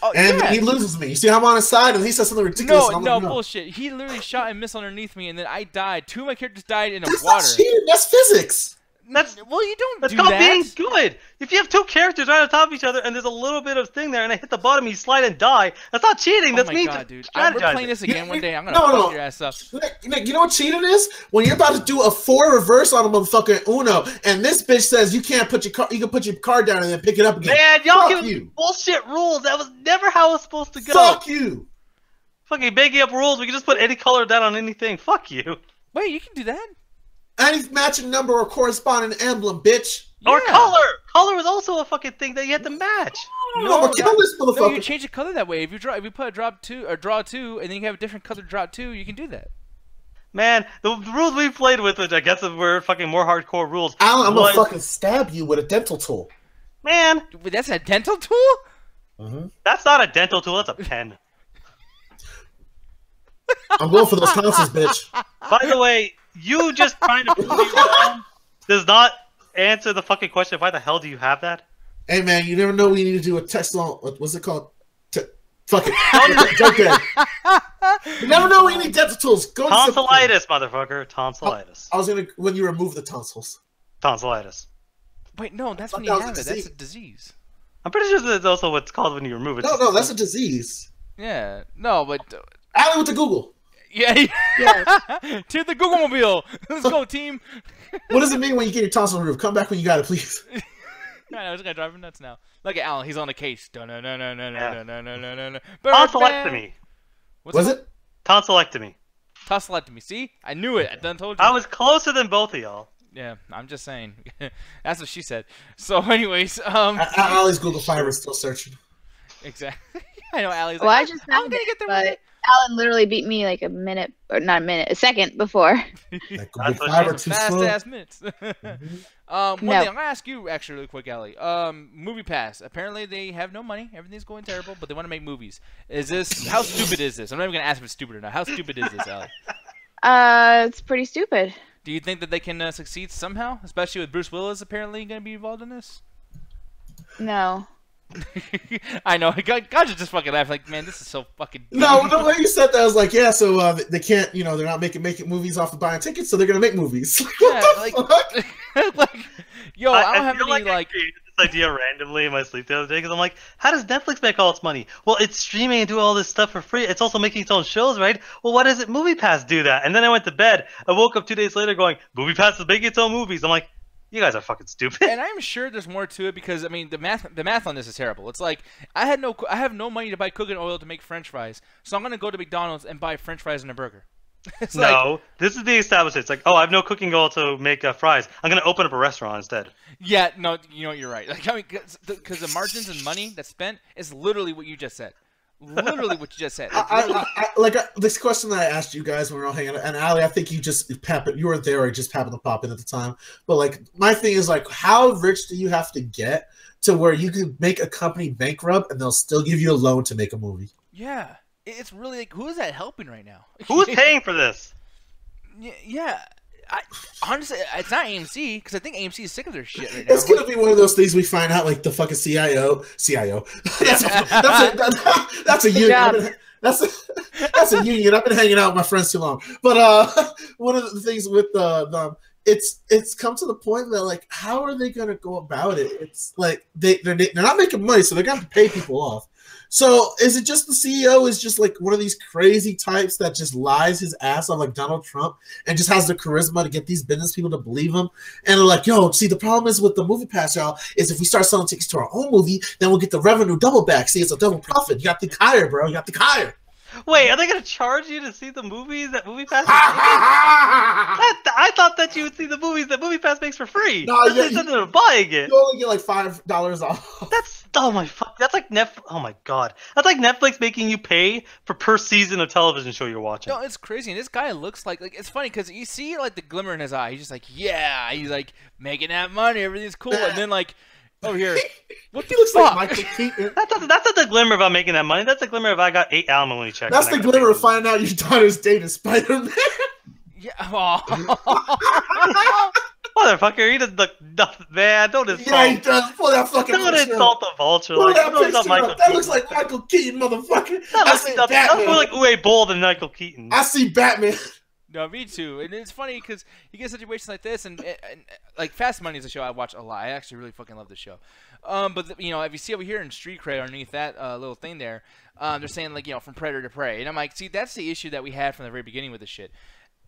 Oh, And yeah. he loses me. You see, I'm on his side, and he says something ridiculous. and I'm No, like, bullshit. He literally shot and missed underneath me, and then I died. 2 of my characters died in the That's water. not cheating. That's physics. Well, you don't That's do called that. being good. If you have 2 characters right on top of each other and there's a little bit of thing there and I hit the bottom, you slide and die. That's not cheating. Oh That's my me god, dude! We're strategizing. playing this again one day. I'm gonna No. fuck your ass up. Nick, you know what cheating is? When you're about to do a 4 reverse on a motherfucking Uno, and this bitch says you can't put your you can put your card down and then pick it up again. Man, y'all Fuck give you. bullshit rules. That was never how it was supposed to go. Fuck you. Fucking making up rules. We can just put any color down on anything. Fuck you. Wait, you can do that? Any matching number or corresponding emblem, bitch. Or Yeah. color. Color was also a fucking thing that you had to match. No, but kill this No, you motherfucker. change the color that way. If you put a draw 2, and then you have a different color drop 2, you can do that. Man, the rules we played with, which I guess were fucking more hardcore rules. Alan, I'm was- gonna fucking stab you with a dental tool. Man, Wait, that's a dental tool? that's not a dental tool. That's a pen. I'm going for those tonsils, bitch. By the way, you just trying to prove me wrong does not answer the fucking question. Why the hell do you have that? Hey man, you never know when you need to do a text on. What's it called? Fuck it. Joke there. You never know when you need dental tools. Go to simple thing. Tonsillitis, motherfucker. Tonsillitis. I was gonna when you remove the tonsils. Tonsillitis. Wait, no, that's I when thought you that have was it. a That's a disease. disease. I'm pretty sure that's also what's called when you remove it. No, that's a disease. Yeah, no, but Allie with the Google. yeah, to the Google Mobile. Let's go, team. What does it mean when you get your tonsil removed? Come back when you got it, please. I know, this guy driving nuts now. Look at Alan, he's on the case. Yeah. Tonsillectomy. Tonsillectomy. Was it? Tonsillectomy. Tonsillectomy. See? I knew it. I done told you. I was closer than both of y'all. Yeah, I'm just saying. That's what she said. So, anyways, Allie's Google Fiber is still searching. exactly. I know Allie's Well, like, I just I'm found gonna it, get there but with it. Alan literally beat me like a minute, or not a minute, a second before. That Google That's what Fiber Some too fast slow. ass minutes. One thing No. I'm gonna ask you actually really quick, Allie. MoviePass. Apparently they have no money. Everything's going terrible, but they want to make movies. Is this how stupid is this? I'm not even gonna ask if it's stupid or not. How stupid is this, Allie? It's pretty stupid. Do you think that they can succeed somehow, especially with Bruce Willis apparently going to be involved in this? No. I know. Gotcha just fucking laughed like, man, this is so fucking. No, the way you said that, I was like, yeah, so they can't, they're not making movies off of buying tickets, so they're gonna make movies. Yeah, What the fuck? like, yo, I don't have feel any I like. created this idea randomly in my sleep the other day because I'm like, how does Netflix make all its money? Well, it's streaming and doing all this stuff for free. It's also making its own shows, right? Well, why doesn't MoviePass do that? And then I went to bed. I woke up 2 days later going, MoviePass is making its own movies. I'm like, you guys are fucking stupid. And I'm sure there's more to it because I mean the math on this is terrible. It's like I have no money to buy cooking oil to make French fries, so I'm gonna go to McDonald's and buy French fries and a burger. It's no, this is the establishment. It's like, oh, I have no cooking oil to make fries. I'm gonna open up a restaurant instead. Yeah, no, you know you're right. Like I mean, because the margins and money that's spent is literally what you just said. Literally what you just said. This question that I asked you guys when we were all hanging out, and Ali, I think you weren't there or just happened to pop in at the time. But like, my thing is like, how rich do you have to get to where you can make a company bankrupt and they'll still give you a loan to make a movie? Yeah, it's really like, who is that helping right now? Who's paying for this? Yeah. Honestly, it's not AMC because I think AMC is sick of their shit right now. It's gonna be one of those things we find out like the fucking CIO. That's a union. Yeah. That's a union. I've been hanging out with my friends too long. But one of the things with them, it's come to the point that like, how are they gonna go about it? It's like they're not making money, so they're gonna have to pay people off. So is it just the CEO is just like one of these crazy types that just lies his ass off like Donald Trump and just has the charisma to get these business people to believe him? And they're like, yo, see, the problem is with the MoviePass, y'all, is if we start selling tickets to our own movie, then we'll get the revenue double back. See, it's a double profit. You got to think higher, bro. You got to think higher. Wait, are they gonna charge you to see the movies that MoviePass? I thought that you would see the movies that MoviePass makes for free. No, They said they were buying it. You only get like $5 off. That's oh my fuck. That's like Oh my god. That's like Netflix making you pay for per season of television show you're watching. No, it's crazy. And this guy looks like it's funny because you see like the glimmer in his eye. He's just like, yeah, he's like making that money. Everything's cool. And then like, oh here, what the looks fuck? like Michael Keaton. That's not the glimmer about making that money. That's the glimmer of I got 8 alimony checks. That's the glimmer of finding out your daughter's dating Spider-Man. Yeah. Oh. Motherfucker, he doesn't look nothing, man. Don't insult. Yeah, he does. Pull that fucking Don't picture insult up. the vulture. Pull Like, that don't picture insult Michael up. That Keaton. looks like Michael Keaton, motherfucker. That I looks see like Batman. more like Uwe Boll than Michael Keaton. I see Batman. No, me too. And it's funny because you get situations like this, and like Fast Money is a show I watch a lot. I actually really fucking love the show. But you know, if you see over here in Street Cred underneath that little thing there, they're saying like, you know, from predator to prey, and I'm like, see, that's the issue that we had from the very beginning with this shit.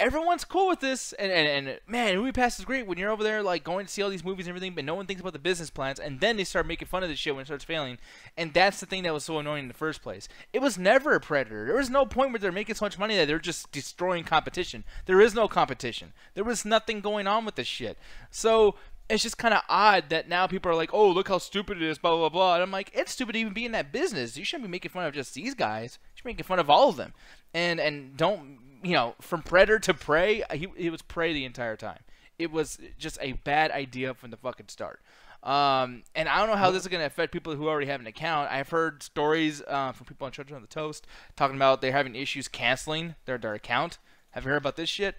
Everyone's cool with this, and man, MoviePass is great when you're over there like going to see all these movies and everything, but no one thinks about the business plans, and then they start making fun of this shit when it starts failing, and that's the thing that was so annoying in the first place. It was never a predator. There was no point where they're making so much money that they're just destroying competition. There is no competition. There was nothing going on with this shit. So it's just kind of odd that now people are like, oh, look how stupid it is, blah, blah, blah. And I'm like, it's stupid to even be in that business. You shouldn't be making fun of just these guys. You should be making fun of all of them. And don't, you know, from predator to prey, he was prey the entire time. It was just a bad idea from the fucking start. And I don't know how this is going to affect people who already have an account. I've heard stories from people on Children on the Toast talking about they're having issues canceling their account. Have you heard about this shit?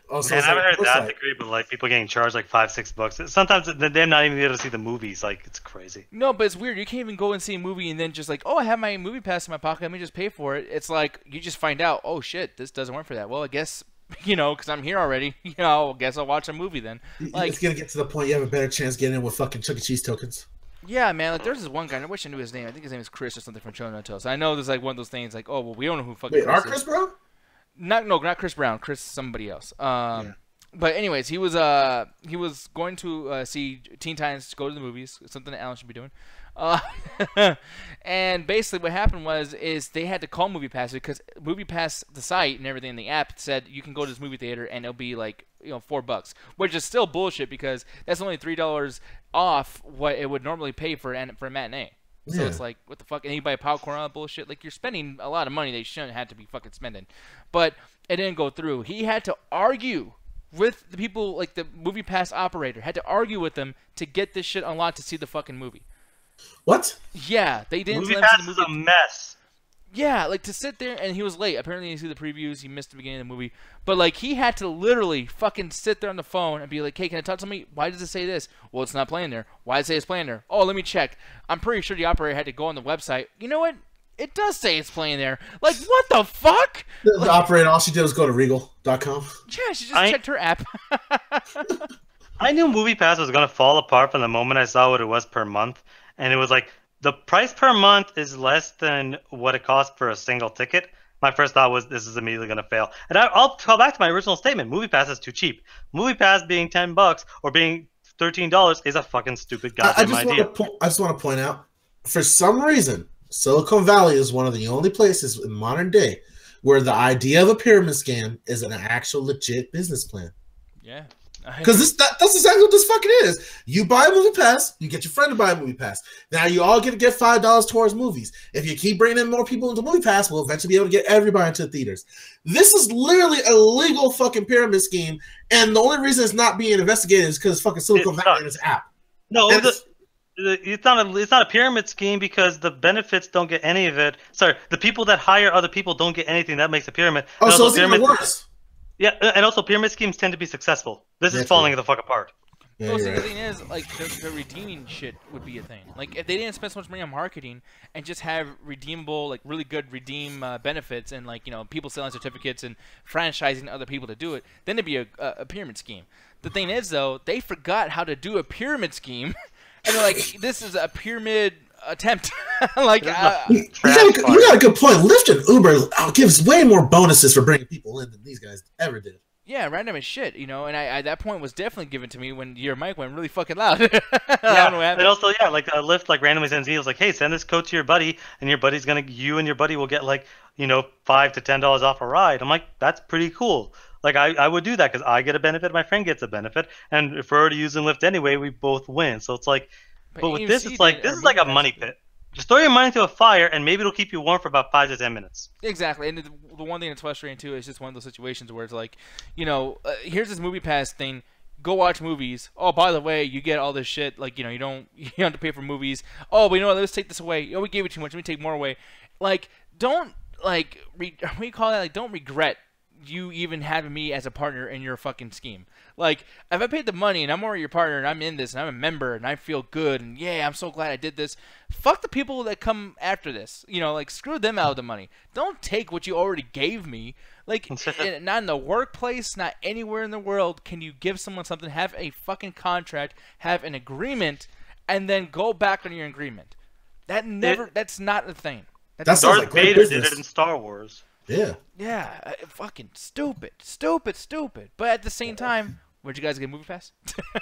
Oh, so Man, I haven't heard what's that degree, but like people getting charged like $5-6. Sometimes they're not even able to see the movies. Like it's crazy. No, but it's weird. You can't even go and see a movie and then just like, oh, I have my movie pass in my pocket. Let me just pay for it. It's like you just find out, oh shit, this doesn't work for that. Well, I guess, you know, because I'm here already. You know, I guess I'll watch a movie then. Like, it's gonna get to the point you have a better chance getting in with fucking Chuck E. Cheese tokens. yeah, man. Like there's this one guy. And I wish I knew his name. I think his name is Chris or something from Children on the Toast. I know there's like one of those things like, oh, well, we don't know who fucking. Wait, Chris Chris is. Brown? Not Chris Brown. Chris somebody else. Yeah. But anyways, he was going to see Teen Titans Go to the Movies, something that Alan should be doing. And basically what happened is they had to call MoviePass because MoviePass, the site and everything, the app said you can go to this movie theater and it'll be like, you know, $4, which is still bullshit because that's only $3 off what it would normally pay for a matinee. So Yeah. it's like, what the fuck? And you buy popcorn, all that bullshit. Like, you're spending a lot of money they shouldn't have to be fucking spending. But it didn't go through. He had to argue with the people, like the MoviePass operator, had to argue with them to get this shit unlocked to see the fucking movie. What? Yeah, they didn't let him MoviePass see the is movie. a mess. Yeah, like to sit there, and he was late. Apparently, he didn't see the previews. He missed the beginning of the movie. But, like, he had to literally fucking sit there on the phone and be like, hey, can I talk to me? Why does it say this? Well, it's not playing there. Why does it say it's playing there? Oh, let me check. I'm pretty sure the operator had to go on the website. You know what? It does say it's playing there. Like, what the fuck? The operator, all she did was go to Regal.com. Yeah, she just checked her app. I knew MoviePass was gonna fall apart from the moment I saw what it was per month, and it was like the price per month is less than what it costs for a single ticket. My first thought was this is immediately gonna fail, and I'll call back to my original statement: MoviePass is too cheap. MoviePass being $10 or being $13 is a fucking stupid goddamn idea. I just want to point out, for some reason, Silicon Valley is one of the only places in modern day where the idea of a pyramid scam is an actual legit business plan. Yeah. Because that's exactly what this fucking is. You buy a movie pass, you get your friend to buy a movie pass. Now you all get to get $5 towards movies. If you keep bringing in more people into movie pass, we'll eventually be able to get everybody into the theaters. This is literally a legal fucking pyramid scheme, and the only reason it's not being investigated is because fucking Silicon Valley and its app. No, it's not a pyramid scheme because the benefits don't get any of it. Sorry, the people that hire other people don't get anything. That makes a pyramid. Oh, so it's even worse. Yeah, and also pyramid schemes tend to be successful. This is falling the fuck apart. Yeah, well, see, right. the thing is, like, the redeeming shit would be a thing. Like, if they didn't spend so much money on marketing and just have redeemable, like, really good redeem benefits and, like, you know, people selling certificates and franchising other people to do it, then it'd be a pyramid scheme. The thing is, though, they forgot how to do a pyramid scheme, and they're like, this is a pyramid attempt. Like, you got a good point. Lyft and Uber gives way more bonuses for bringing people in than these guys ever did. yeah, random as shit, you know. And I that point was definitely given to me when your mic went really fucking loud. I don't know what happened. And also, yeah, like Lyft, like randomly sends emails like, hey, send this code to your buddy, and you and your buddy will get like, you know, $5 to $10 off a ride. I'm like, that's pretty cool. Like I would do that because I get a benefit, my friend gets a benefit, and if we're already using Lyft anyway, we both win. So it's like. But with this, it's like this is like a money pit. Just throw your money into a fire, and maybe it'll keep you warm for about 5 to 10 minutes. Exactly, and the one thing that's frustrating too is just one of those situations where it's like, you know, here's this MoviePass thing. Go watch movies. Oh, by the way, you get all this shit. Like, you know, you don't have to pay for movies. Oh, but you know what? Let's take this away. Oh, we gave it too much. Let me take more away. Like, don't like what do you call that? Like, don't regret you even having me as a partner in your fucking scheme. Like, if I paid the money and I'm already your partner and I'm in this and I'm a member and I feel good and yeah, I'm so glad I did this. Fuck the people that come after this. You know, like, screw them out of the money. Don't take what you already gave me. Like, not in the workplace, not anywhere in the world can you give someone something, have a fucking contract, have an agreement, and then go back on your agreement. That's not a thing. Darth Vader did it in Star Wars. Yeah. Yeah, fucking stupid. But at the same time, where'd you guys get MoviePass?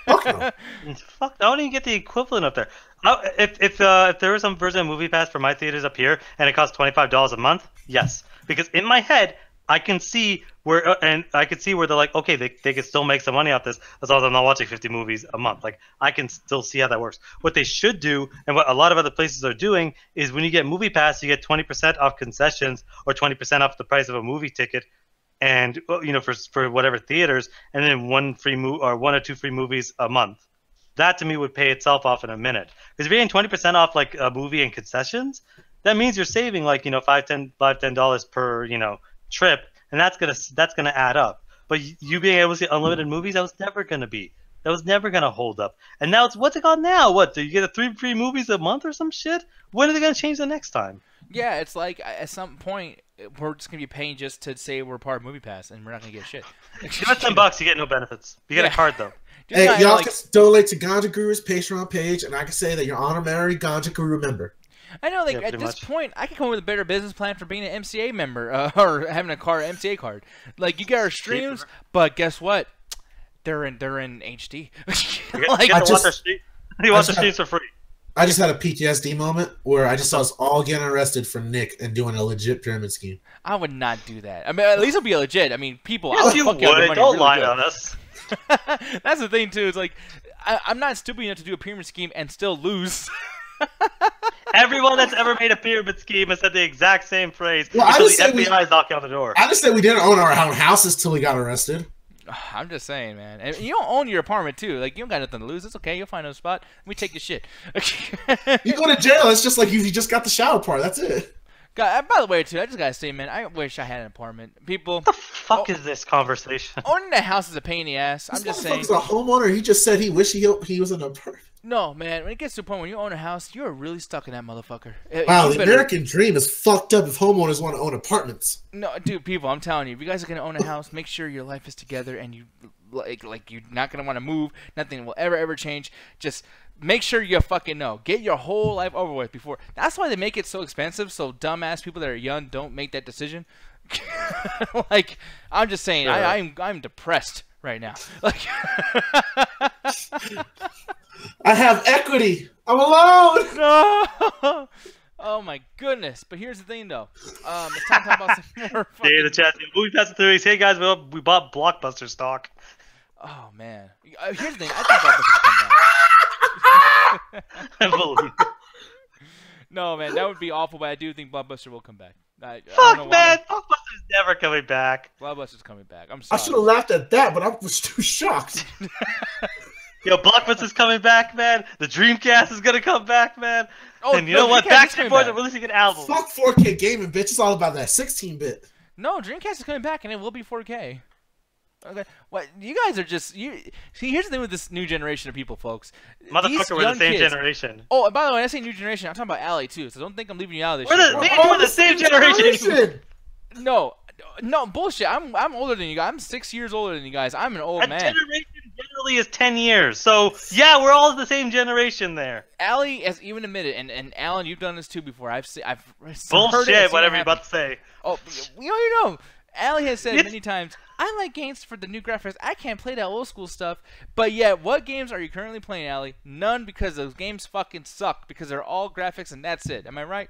Fuck no. Fuck, I don't even get the equivalent up there. If there was some version of MoviePass for my theaters up here and it costs $25 a month, yes, because in my head I can see where they're like, okay, they can still make some money off this as long as I'm not watching 50 movies a month. Like, I can still see how that works. What they should do, and what a lot of other places are doing, is when you get MoviePass, you get 20% off concessions or 20% off the price of a movie ticket, and you know, for whatever theaters, and then one or two free movies a month. That to me would pay itself off in a minute. Because if you're getting 20% off like a movie and concessions, that means you're saving like, you know, $10 per, you know, trip, and that's gonna add up. But you being able to see unlimited movies, that was never gonna hold up. And now what's it called now? What, do you get 3 free movies a month or some shit? When are they gonna change the next time? Yeah, it's like at some point we're just gonna be paying just to say we're part of MoviePass, and we're not gonna get shit. Give us $10, you get no benefits. You get a card though. Hey, y'all can donate to Ganja Guru's Patreon page, and I can say that you're honorary Ganja Guru member. I know, like, at this point, I could come up with a better business plan for being an MCA member, or having a MCA card. Like, you get our streams, but guess what? They're in HD. You watch the streams for free. I just had a PTSD moment where I just saw us all getting arrested for Nick and doing a legit pyramid scheme. I would not do that. I mean, at least it'll be legit. I mean, people. Yes, you would. Don't lie on us. That's the thing too. It's like I'm not stupid enough to do a pyramid scheme and still lose. Everyone that's ever made a pyramid scheme has said the exact same phrase until the FBI is knocking on the door. I just said we didn't own our own houses till we got arrested. I'm just saying, man. And you don't own your apartment, too. Like, you don't got nothing to lose. It's okay. You'll find a spot. Let me take your shit. You go to jail. It's just like you just got the shower part. That's it. God, by the way, too, I just got to say, man, I wish I had an apartment. People. What the fuck is this conversation? Owning a house is a pain in the ass. I'm just saying. He's a homeowner. He just said he wished he was in an apartment. No, man. When it gets to a point when you own a house, you're really stuck in that motherfucker. Wow, the American dream is fucked up if homeowners want to own apartments. No, dude, people, I'm telling you, if you guys are going to own a house, make sure your life is together and you like you're not gonna want to move. Nothing will ever change. Just make sure you fucking know. Get your whole life over with before. That's why they make it so expensive. So dumbass people that are young don't make that decision. Like, I'm just saying, Sure. I'm depressed right now. Like, I have equity. I'm alone. no. Oh my goodness! But here's the thing, though. It's time to talk about some more. Hey, Fucking... the chat. Movie Pass 3 weeks. Hey guys, we bought Blockbuster stock. Oh man. Here's the thing. I think Blockbuster will come back. I believe. No, man, that would be awful. But I do think Blockbuster will come back. I don't know Fuck, why. man. Blockbuster's never coming back. Blockbuster's coming back. I'm I sorry. should have laughed at that, but I was too shocked. Yo, Blockbuster's coming back, man. The Dreamcast is gonna come back, man. Oh, And you no, know what? Dreamcast is Backstreet coming Boys back. are releasing an album. Fuck 4K gaming, bitch. It's all about that 16-bit. No, Dreamcast is coming back, and it will be 4K. Okay. What you guys are just you see? Here's the thing with this new generation of people, folks. These Motherfucker, we're the young same kids- generation. Oh, and by the way, when I say new generation, I'm talking about Allie too. So don't think I'm leaving you out of this. We're shit, the, bro. me and you are the same generation. No, bullshit. I'm older than you guys. I'm 6 years older than you guys. I'm an old A man. generation generally is 10 years. So, yeah, we're all the same generation there. Allie has even admitted, and Alan, you've done this too before. I've heard it, Bullshit, whatever you're you're about to say. Oh, we already know. Allie has said many times, I like games for the new graphics. I can't play that old school stuff. But yet, what games are you currently playing, Allie? None, because those games fucking suck. Because they're all graphics and that's it. Am I right?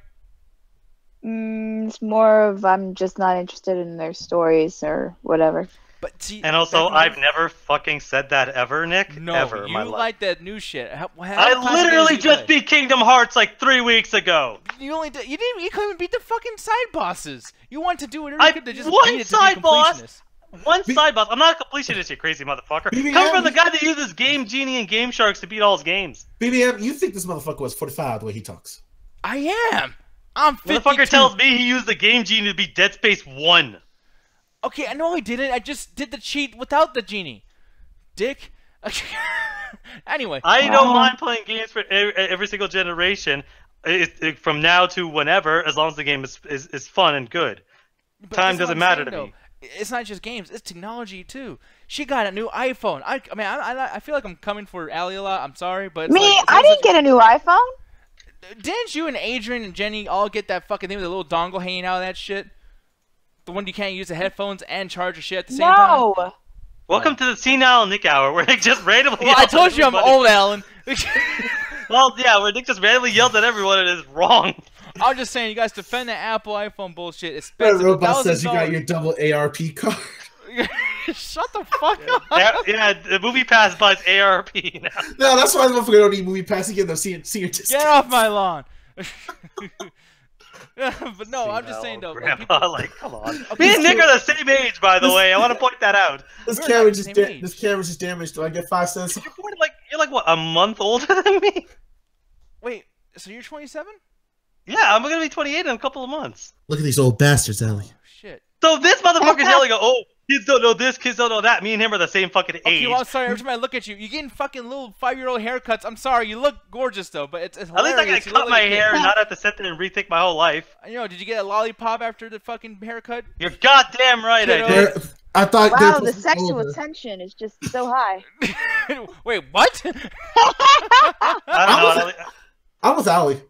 It's more of I'm just not interested in their stories or whatever. But see, And also, that's what I've never fucking said that ever, Nick. No, ever in you my life. like that new shit. How I classic literally games do just you play? beat Kingdom Hearts like 3 weeks ago. You only did, you didn't. You couldn't even beat the fucking side bosses. You want to do whatever you I could to just one beat it to side be boss. completionist. One side boss. I'm not a completionist, you crazy motherfucker. BBM. Come from the guy that uses Game Genie and Game Sharks to beat all his games. BBM, you think this motherfucker was 45 the way he talks? I am. I'm 52. Motherfucker tells me he used the Game Genie to beat Dead Space 1. Okay, I know I didn't. I just did the cheat without the genie. Dick. Anyway. I don't mind playing games for every single generation, from now to whenever, as long as the game is fun and good. But Time that's what doesn't I'm matter saying, to though. me. It's not just games. It's technology too. She got a new iPhone. I mean, I feel like I'm coming for Allie a lot. I'm sorry, but it's Me, like, I didn't get a new iPhone. Didn't you and Adrian and Jenny all get that fucking thing with the little dongle hanging out of that shit? The one you can't use the headphones and charge your shit at the same time? No. Welcome to the senile Nick hour, where Nick just randomly. Well, I yells at told you I'm everybody. old, Alan. Well, yeah, where Nick just randomly yells at everyone and is wrong. I'm just saying, you guys defend the Apple iPhone bullshit. It's That expensive. robot says you got $1,000. your double ARP card. Shut the fuck up. Yeah, the MoviePass buys ARP now. No, that's why the motherfucker don't need movie pass. He get those senior discounts. Get off my lawn. But no, I'm just saying though. Like, Grandpa, people, like, come on. Me and Nick are the same age, by the way. I want to point that out. This We're camera not the just same age. this camera's just damaged. Do I get 5 cents? You're like what, a month older than me? wait, so you're 27? Yeah, I'm gonna be 28 in a couple of months. Look at these old bastards, Ellie. Oh, shit. So this motherfucker's yelling, "Oh, kids don't know this, kids don't know that." Me and him are the same fucking age. Okay, well, I'm sorry. Every time I look at you, you're getting fucking little 5-year-old haircuts. I'm sorry. You look gorgeous though, but it's At hilarious. least I You can look cut my like a kid. hair and not have to sit there and rethink my whole life. You know, did you get a lollipop after the fucking haircut? You're goddamn right, I Kiddo. did. I thought they Wow, were the supposed to be sexual older. tension is just so high. Wait, what? I don't know. I'm with Allie.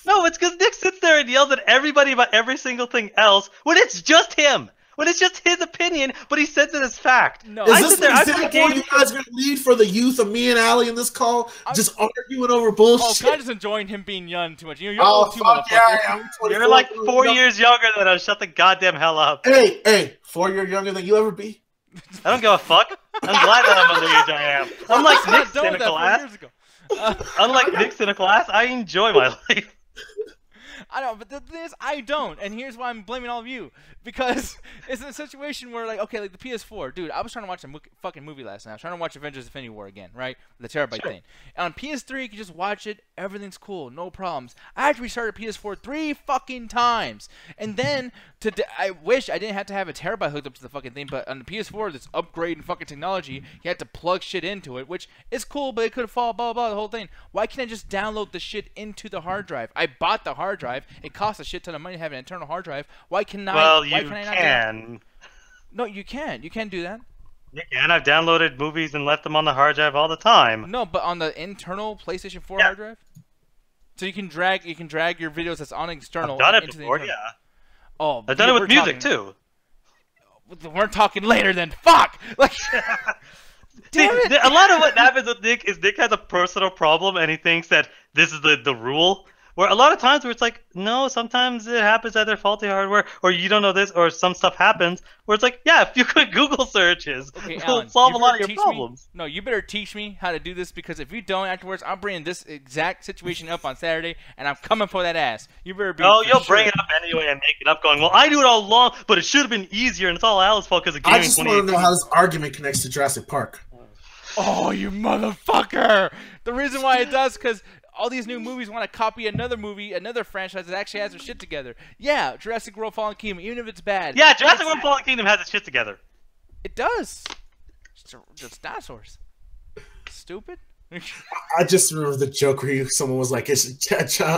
No, it's because Nick sits there and yells at everybody about every single thing else when it's just him. When it's just his opinion, but he says it as fact. No. Is I this sit the there, I example play games you guys are going to lead for the youth of me and Allie in this call? Just arguing over Oh, bullshit? God is enjoying him being young too much. You're Oh, old too, fuck motherfucker. yeah, I'm 24. You're like 4 years younger than us. Shut the goddamn hell up. Hey, 4 years younger than you ever be? I don't give a fuck. I'm glad that I'm underage. I am. Unlike I Nick's done in a that 4 class. years ago. Unlike Nick's in a class, I enjoy my life. I know, but the thing is, I don't, and here's why I'm blaming all of you. Because it's in a situation where, like, okay, like the PS4, dude, I was trying to watch a fucking movie last night. I was trying to watch Avengers Infinity War again, right? The terabyte thing. And on PS3, you can just watch it. Everything's cool, no problems. I had to restart PS4 3 fucking times. And then, I wish I didn't have to have a terabyte hooked up to the fucking thing, but on the PS4, this upgrade in fucking technology, you had to plug shit into it, which is cool, but it could fall, blah, blah, blah, the whole thing. Why can't I just download the shit into the hard drive? I bought the hard drive. It costs a shit ton of money to have an internal hard drive. Why can I? Well, why you can I not do that? can. No, you can. You can do that. You can. I've downloaded movies and left them on the hard drive all the time. No, but on the internal PlayStation 4 Yeah. hard drive. So you can drag your videos that's on external. I've done it into the before, internal. yeah. Oh, I've done it we're with music talking- too. We're talking later then. Fuck. Like. See, Damn it. a lot of what happens with Nick is Nick has a personal problem and he thinks that this is the rule. Where a lot of times where it's like, no, sometimes it happens either faulty hardware or you don't know this or some stuff happens where it's like, yeah, if you could Google searches, Okay, it'll Alan, solve you a lot of better your teach me- problems. No, you better teach me how to do this because if you don't afterwards, I'm bringing this exact situation up on Saturday and I'm coming for that ass. You better be. Oh, for you'll sure. bring it up anyway and make it up going, well, I do it all along, but it should have been easier and it's all Al's fault because of gaming I just want to know how this argument connects to Jurassic Park. Oh, you motherfucker! The reason why it does because all these new movies want to copy another movie, another franchise that actually has their shit together. Yeah, Jurassic World: Fallen Kingdom, even if it's bad. Yeah, Jurassic World Fallen Kingdom has its shit together. It does. Just dinosaurs. Stupid. I just remember the joke where someone was like, "Is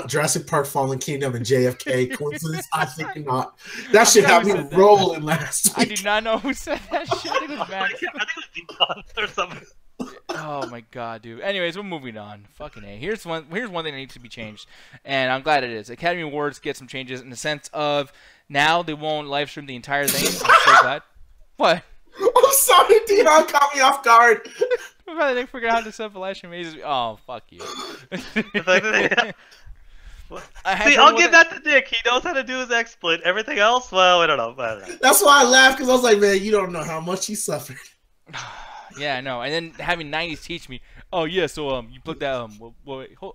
Jurassic Park: Fallen Kingdom and JFK coincidence?" I think not. That shit had me never said that. rolling last I week. did not know who said that shit. I think it was I Max. think it was Deacon or something. Oh my god, dude. Anyways, we're moving on. Fucking A. Here's one thing that needs to be changed, and I'm glad it is. Academy Awards get some changes in the sense of now they won't live stream the entire thing. I'm so glad. What? I'm sorry, Dion caught me off guard. I'm glad they figured out how to set up a live stream. Amazes me. Oh, fuck you. The fact that I See, I'll give that to Nick. He knows how to do his XSplit. Everything else, well, I don't know. That's why I laughed because I was like, "Man, you don't know how much he suffered." Yeah, I know. And then having 90s teach me, oh yeah, so you put that wait, hold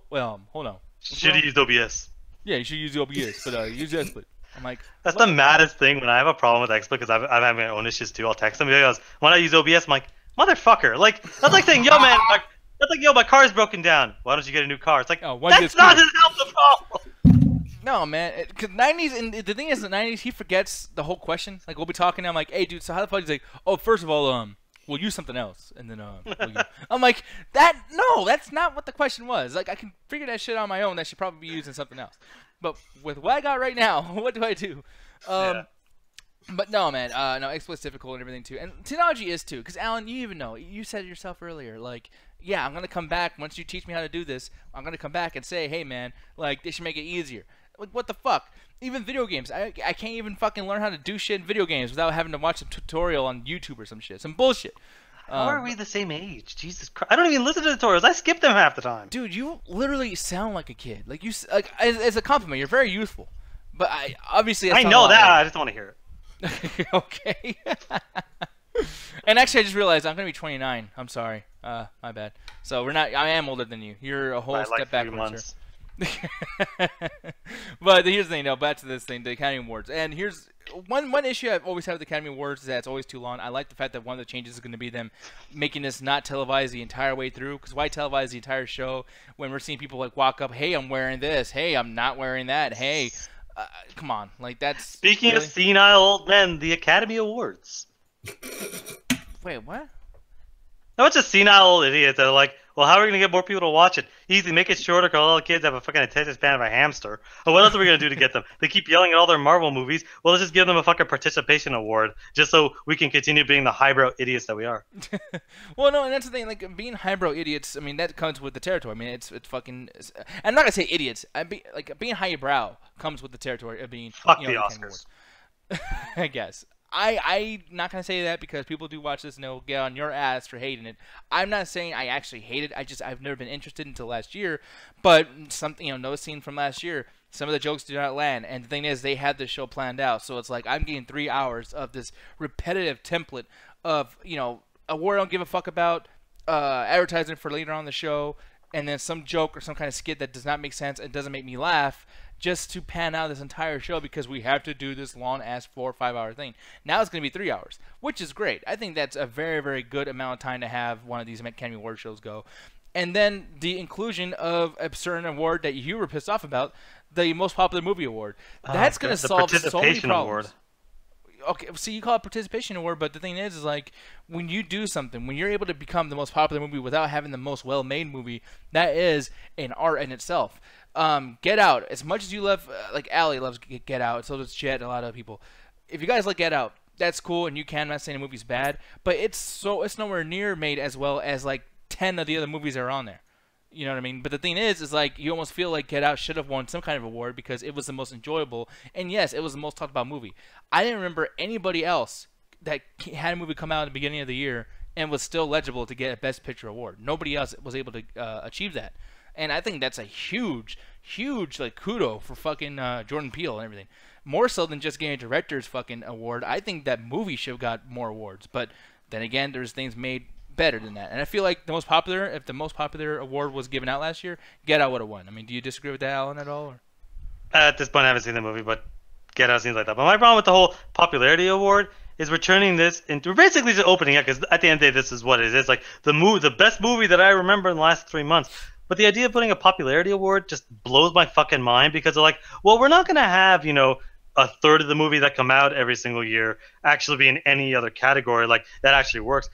on. Should have used OBS. Yeah, you should use the OBS, but use XSplit. I'm like, That's the maddest thing when I have a problem with XSplit because I'm having my own issues too. I'll text him. He goes, "When I use OBS, I'm like, motherfucker!" Like that's like saying, "Yo, man, that's like, yo, my car's broken down. Why don't you get a new car?" It's like, Oh, why that's get not screwed? help the problem. no, man. Because 90s, and the thing is, the 90s, he forgets the whole question. Like we'll be talking, I'm like, hey, dude, so how the fuck? He's like, oh, first of all, we'll use something else, and then I'm like, no, that's not what the question was. Like I can figure that shit on my own. That should probably be using something else. But with what I got right now, what do I do? Yeah. But no, man, no, XSplit's difficult and everything too, and technology is too. Because Alan, you even know, you said it yourself earlier, like, yeah, I'm gonna come back once you teach me how to do this. I'm gonna come back and say, hey, man, like they should make it easier. Like what the fuck? Even video games, I can't even fucking learn how to do shit in video games without having to watch a tutorial on YouTube or some shit, some bullshit. How are we the same age? Jesus Christ! I don't even listen to tutorials. I skip them half the time. Dude, you literally sound like a kid. Like you, like as a compliment, you're very youthful. But I obviously I know that. I just don't want to hear it. Okay. And actually, I just realized I'm gonna be 29. I'm sorry. My bad. So we're not. I am older than you. You're a whole By step like 3 backwards. months. But here's the thing. No, back to this thing, the Academy Awards. And here's one issue I've always had with the Academy Awards is that it's always too long. I like the fact that one of the changes is going to be them making this not televised the entire way through. Because why televise the entire show when we're seeing people like walk up, hey, I'm wearing this. Hey, I'm not wearing that. Hey, come on, like that's. Speaking really? of senile old men, the Academy Awards. Wait, what? No, it's just senile old idiots that are like, well, how are we going to get more people to watch it? Easy, make it shorter because all the kids have a fucking attention span of a hamster. Or what else are we going to do to get them? They keep yelling at all their Marvel movies. Well, let's just give them a fucking participation award just so we can continue being the highbrow idiots that we are. Well, no, and that's the thing. Like being highbrow idiots. I mean, that comes with the territory. I mean, it's fucking. I'm not gonna say idiots. Being highbrow comes with the territory of being. Fuck you know, the Academy Oscars. Awards. I guess. I'm not gonna say that because people do watch this and they'll get on your ass for hating it. I'm not saying I actually hate it. I've never been interested until last year. But something, noticing from last year, some of the jokes do not land. And the thing is, they had this show planned out, so it's like I'm getting 3 hours of this repetitive template of a war I don't give a fuck about, advertising for later on the show, and then some joke or some kind of skit that does not make sense and doesn't make me laugh, just to pan out this entire show because we have to do this long-ass 4 or 5 hour thing. Now it's going to be 3 hours, which is great. I think that's a very, very good amount of time to have one of these Academy Award shows go. And then the inclusion of a certain award that you were pissed off about, the most popular movie award. That's going to solve so many participation problems. award. Okay, see, you call it participation award, but the thing is like when you do something, when you're able to become the most popular movie without having the most well-made movie, that is an art in itself. Get Out, as much as you love, like Allie loves Get Out, so does Jet and a lot of people. If you guys like Get Out, that's cool, and you can. I'm not saying the movie's bad, but it's nowhere near made as well as like 10 of the other movies that are on there. You know what I mean? But the thing is like you almost feel like Get Out should have won some kind of award because it was the most enjoyable, and yes, it was the most talked about movie. I didn't remember anybody else that had a movie come out at the beginning of the year and was still legible to get a Best Picture award. Nobody else was able to achieve that, and I think that's a huge like kudo for fucking Jordan Peele and everything. More so than just getting a director's fucking award. I think that movie should have got more awards, but then again, there's things made better than that. And I feel like if the most popular award was given out last year, Get Out would have won. I mean, do you disagree with that, Alan, at all? Or? At this point, I haven't seen the movie, but Get Out seems like that. But my problem with the whole popularity award is we're turning this into, we're basically just opening it, because at the end of the day, this is what it is. It's like the best movie that I remember in the last 3 months. But the idea of putting a popularity award just blows my fucking mind, because they're like, well, we're not going to have, a third of the movie that come out every single year actually be in any other category like that actually works.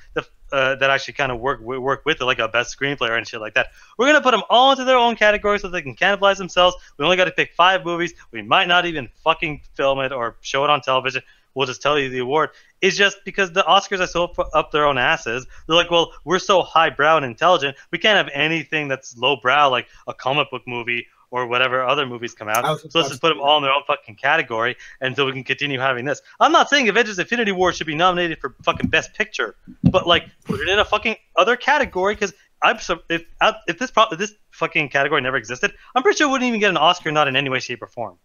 That actually kind of work with it, like a best screenplay and shit like that. We're gonna put them all into their own category so they can cannibalize themselves. We only got to pick 5 movies. We might not even fucking film it or show it on television. We'll just tell you the award. It's just because the Oscars are so up their own asses. They're like, well, we're so highbrow and intelligent. We can't have anything that's lowbrow like a comic book movie or whatever other movies come out. So let's just put them all in their own fucking category until we can continue having this. I'm not saying Avengers Infinity War should be nominated for fucking Best Picture, but like put it in a fucking other category, because if this fucking category never existed, I'm pretty sure it wouldn't even get an Oscar, not in any way, shape, or form.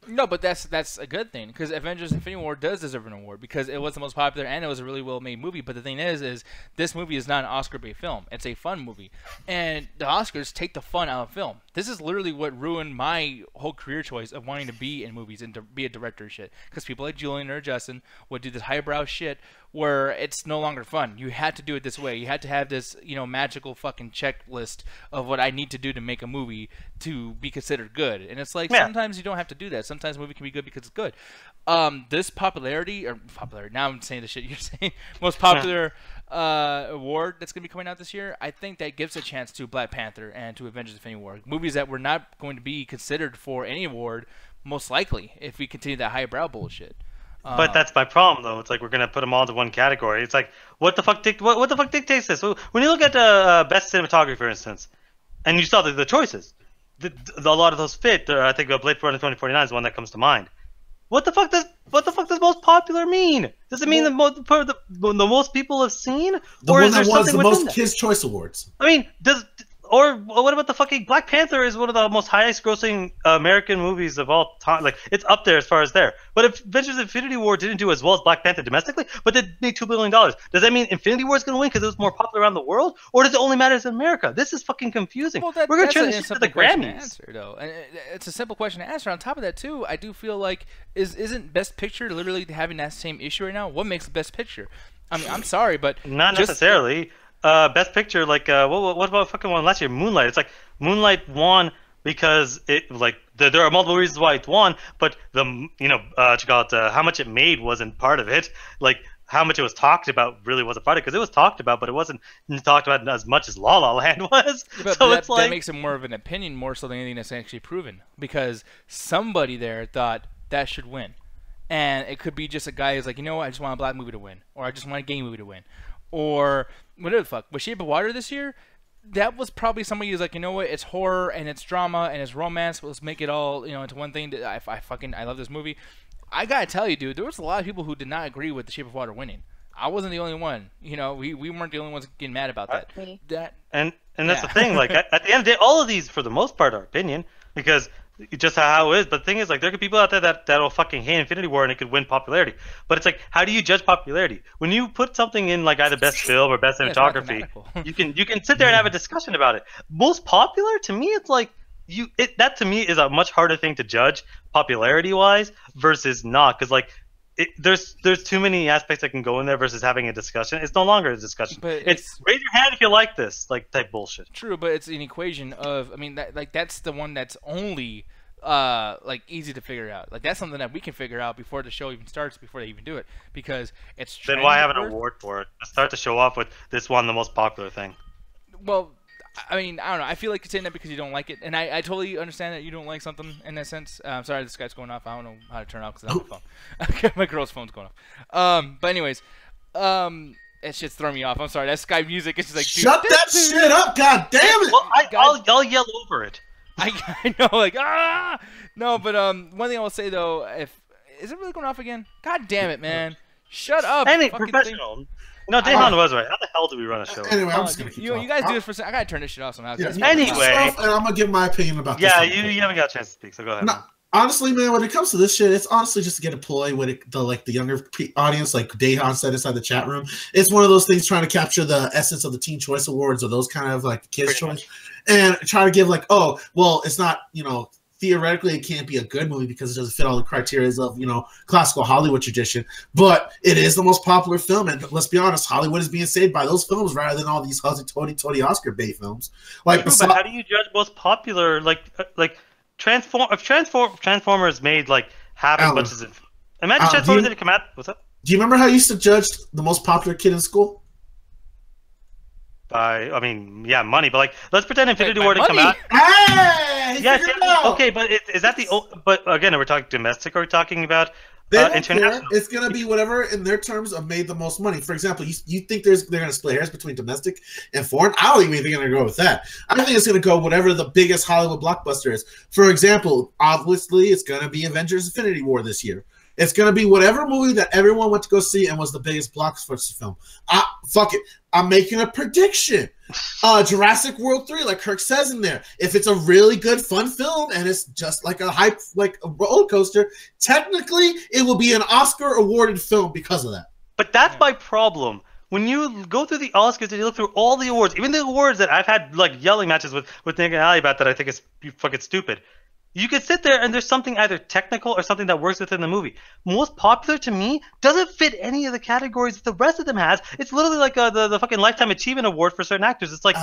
No, but that's a good thing, because Avengers Infinity War does deserve an award because it was the most popular and it was a really well-made movie. But the thing is this movie is not an Oscar-bait film. It's a fun movie. And the Oscars take the fun out of film. This is literally what ruined my whole career choice of wanting to be in movies and to be a director and shit. Because people like Julian or Justin would do this highbrow shit where it's no longer fun. You had to do it this way. You had to have this, magical fucking checklist of what I need to do to make a movie to be considered good. And it's like, sometimes you don't have to do that. Sometimes a movie can be good because it's good. This popularity, now I'm saying the shit you're saying, most popular award that's going to be coming out this year, I think that gives a chance to Black Panther and to Avengers Infinity War. Movies that were not going to be considered for any award, most likely, if we continue that highbrow bullshit. But that's my problem, though. It's like we're gonna put them all into one category. It's like, what the fuck dictates this? When you look at best cinematography, for instance, and you saw the choices, a lot of those fit. I think Blade Runner 2049 is the one that comes to mind. What the fuck does most popular mean? Does it mean the most people have seen, or is there something the most Kids' Choice Awards? I mean, or what about the fucking Black Panther is one of the most highest grossing American movies of all time. Like, it's up there as far as there. But if Avengers Infinity War didn't do as well as Black Panther domestically, but did make $2 billion, does that mean Infinity War is going to win because it was more popular around the world? Or does it only matter in America? This is fucking confusing. Well, we're going to turn this into the Grammys. Answer, though. And it's a simple question to answer. On top of that, too, I do feel like, isn't Best Picture literally having that same issue right now? What makes Best Picture? I mean, I'm sorry, but... Not necessarily. Best Picture, like what about fucking one last year? Moonlight. It's like Moonlight won because it there are multiple reasons why it won, but how much it made wasn't part of it. Like, how much it was talked about really wasn't part of it, because it was talked about, but it wasn't talked about as much as La La Land was. But so that makes it more of an opinion more so than anything that's actually proven, because somebody there thought that should win, and it could be just a guy who's like, I just want a black movie to win, or I just want a gay movie to win. Or whatever the fuck. With Shape of Water this year, that was probably somebody who's like, it's horror and it's drama and it's romance. Let's make it all, into one thing. I love this movie. I gotta tell you, dude, there was a lot of people who did not agree with The Shape of Water winning. I wasn't the only one. We weren't the only ones getting mad about that. And that's the thing. Like, at the end of the day, all of these, for the most part, are opinion, because just how it is. But the thing is, like, there could be people out there that'll fucking hate Infinity War and it could win popularity. But it's like, how do you judge popularity? When you put something in, like, either best film or best cinematography, you can sit there and have a discussion about it. Most popular, to me, it's like that to me is a much harder thing to judge popularity wise versus not, because like there's too many aspects that can go in there versus having a discussion. It's no longer a discussion. But it's raise your hand if you like this, like, type bullshit. True, but it's an equation of, that's the one that's only easy to figure out. Like, that's something that we can figure out before the show even starts, before they even do it, because it's. Then why have an award for it? Start to show off with this one, the most popular thing. Well, I mean, I don't know. I feel like you're saying that because you don't like it, and I totally understand that you don't like something in that sense. Sorry, this guy's going off. I don't know how to turn it off because it's on my phone. Okay, my girl's phone's going off. But anyways, that shit's throwing me off. I'm sorry. That Skype music is just like shut that shit up, god damn it! Well, I'll yell over it. I know, like no, but one thing I will say though, is it really going off again? God damn it, man! Shut up. Any professional. Thing. No, Dahan was right. How the hell do we run a show? Anyway, I'm just gonna keep you guys do this for a second. I gotta turn this shit off somehow. Yeah, anyway, and I'm gonna give my opinion about this. Yeah, you haven't got a chance to speak, so go ahead. No, honestly, man, when it comes to this shit, it's honestly just to get a ploy with the younger audience, like Dahan said inside the chat room. It's one of those things trying to capture the essence of the Teen Choice Awards or those kind of like kids' choice, and try to give like, oh, well, it's not, theoretically it can't be a good movie because it doesn't fit all the criteria of classical Hollywood tradition, but it is the most popular film, and let's be honest, Hollywood is being saved by those films rather than all these toady Oscar bait films. Like, but how do you judge most popular? Like Transformers made like half as much as it. Imagine Transformers didn't come out. What's up? Do you remember how you used to judge the most popular kid in school? Money, but like, let's pretend Infinity War didn't come out. Hey, okay, but is that the? But again, are we talking domestic or are we talking about international? It's gonna be whatever in their terms of made the most money. For example, you think they're gonna split hairs between domestic and foreign? I don't even think they're gonna go with that. I think it's gonna go whatever the biggest Hollywood blockbuster is. For example, obviously, it's gonna be Avengers: Infinity War this year. It's going to be whatever movie that everyone went to go see and was the biggest blockbuster film. Fuck it. I'm making a prediction. Jurassic World 3, like Kirk says in there, if it's a really good, fun film and it's just like a roller coaster, technically it will be an Oscar-awarded film because of that. But that's my problem. When you go through the Oscars and you look through all the awards, even the awards that I've had like yelling matches with Nick and Ali about that I think is fucking stupid. You could sit there and there's something either technical or something that works within the movie. Most popular to me doesn't fit any of the categories that the rest of them has. It's literally like the fucking Lifetime Achievement Award for certain actors. It's like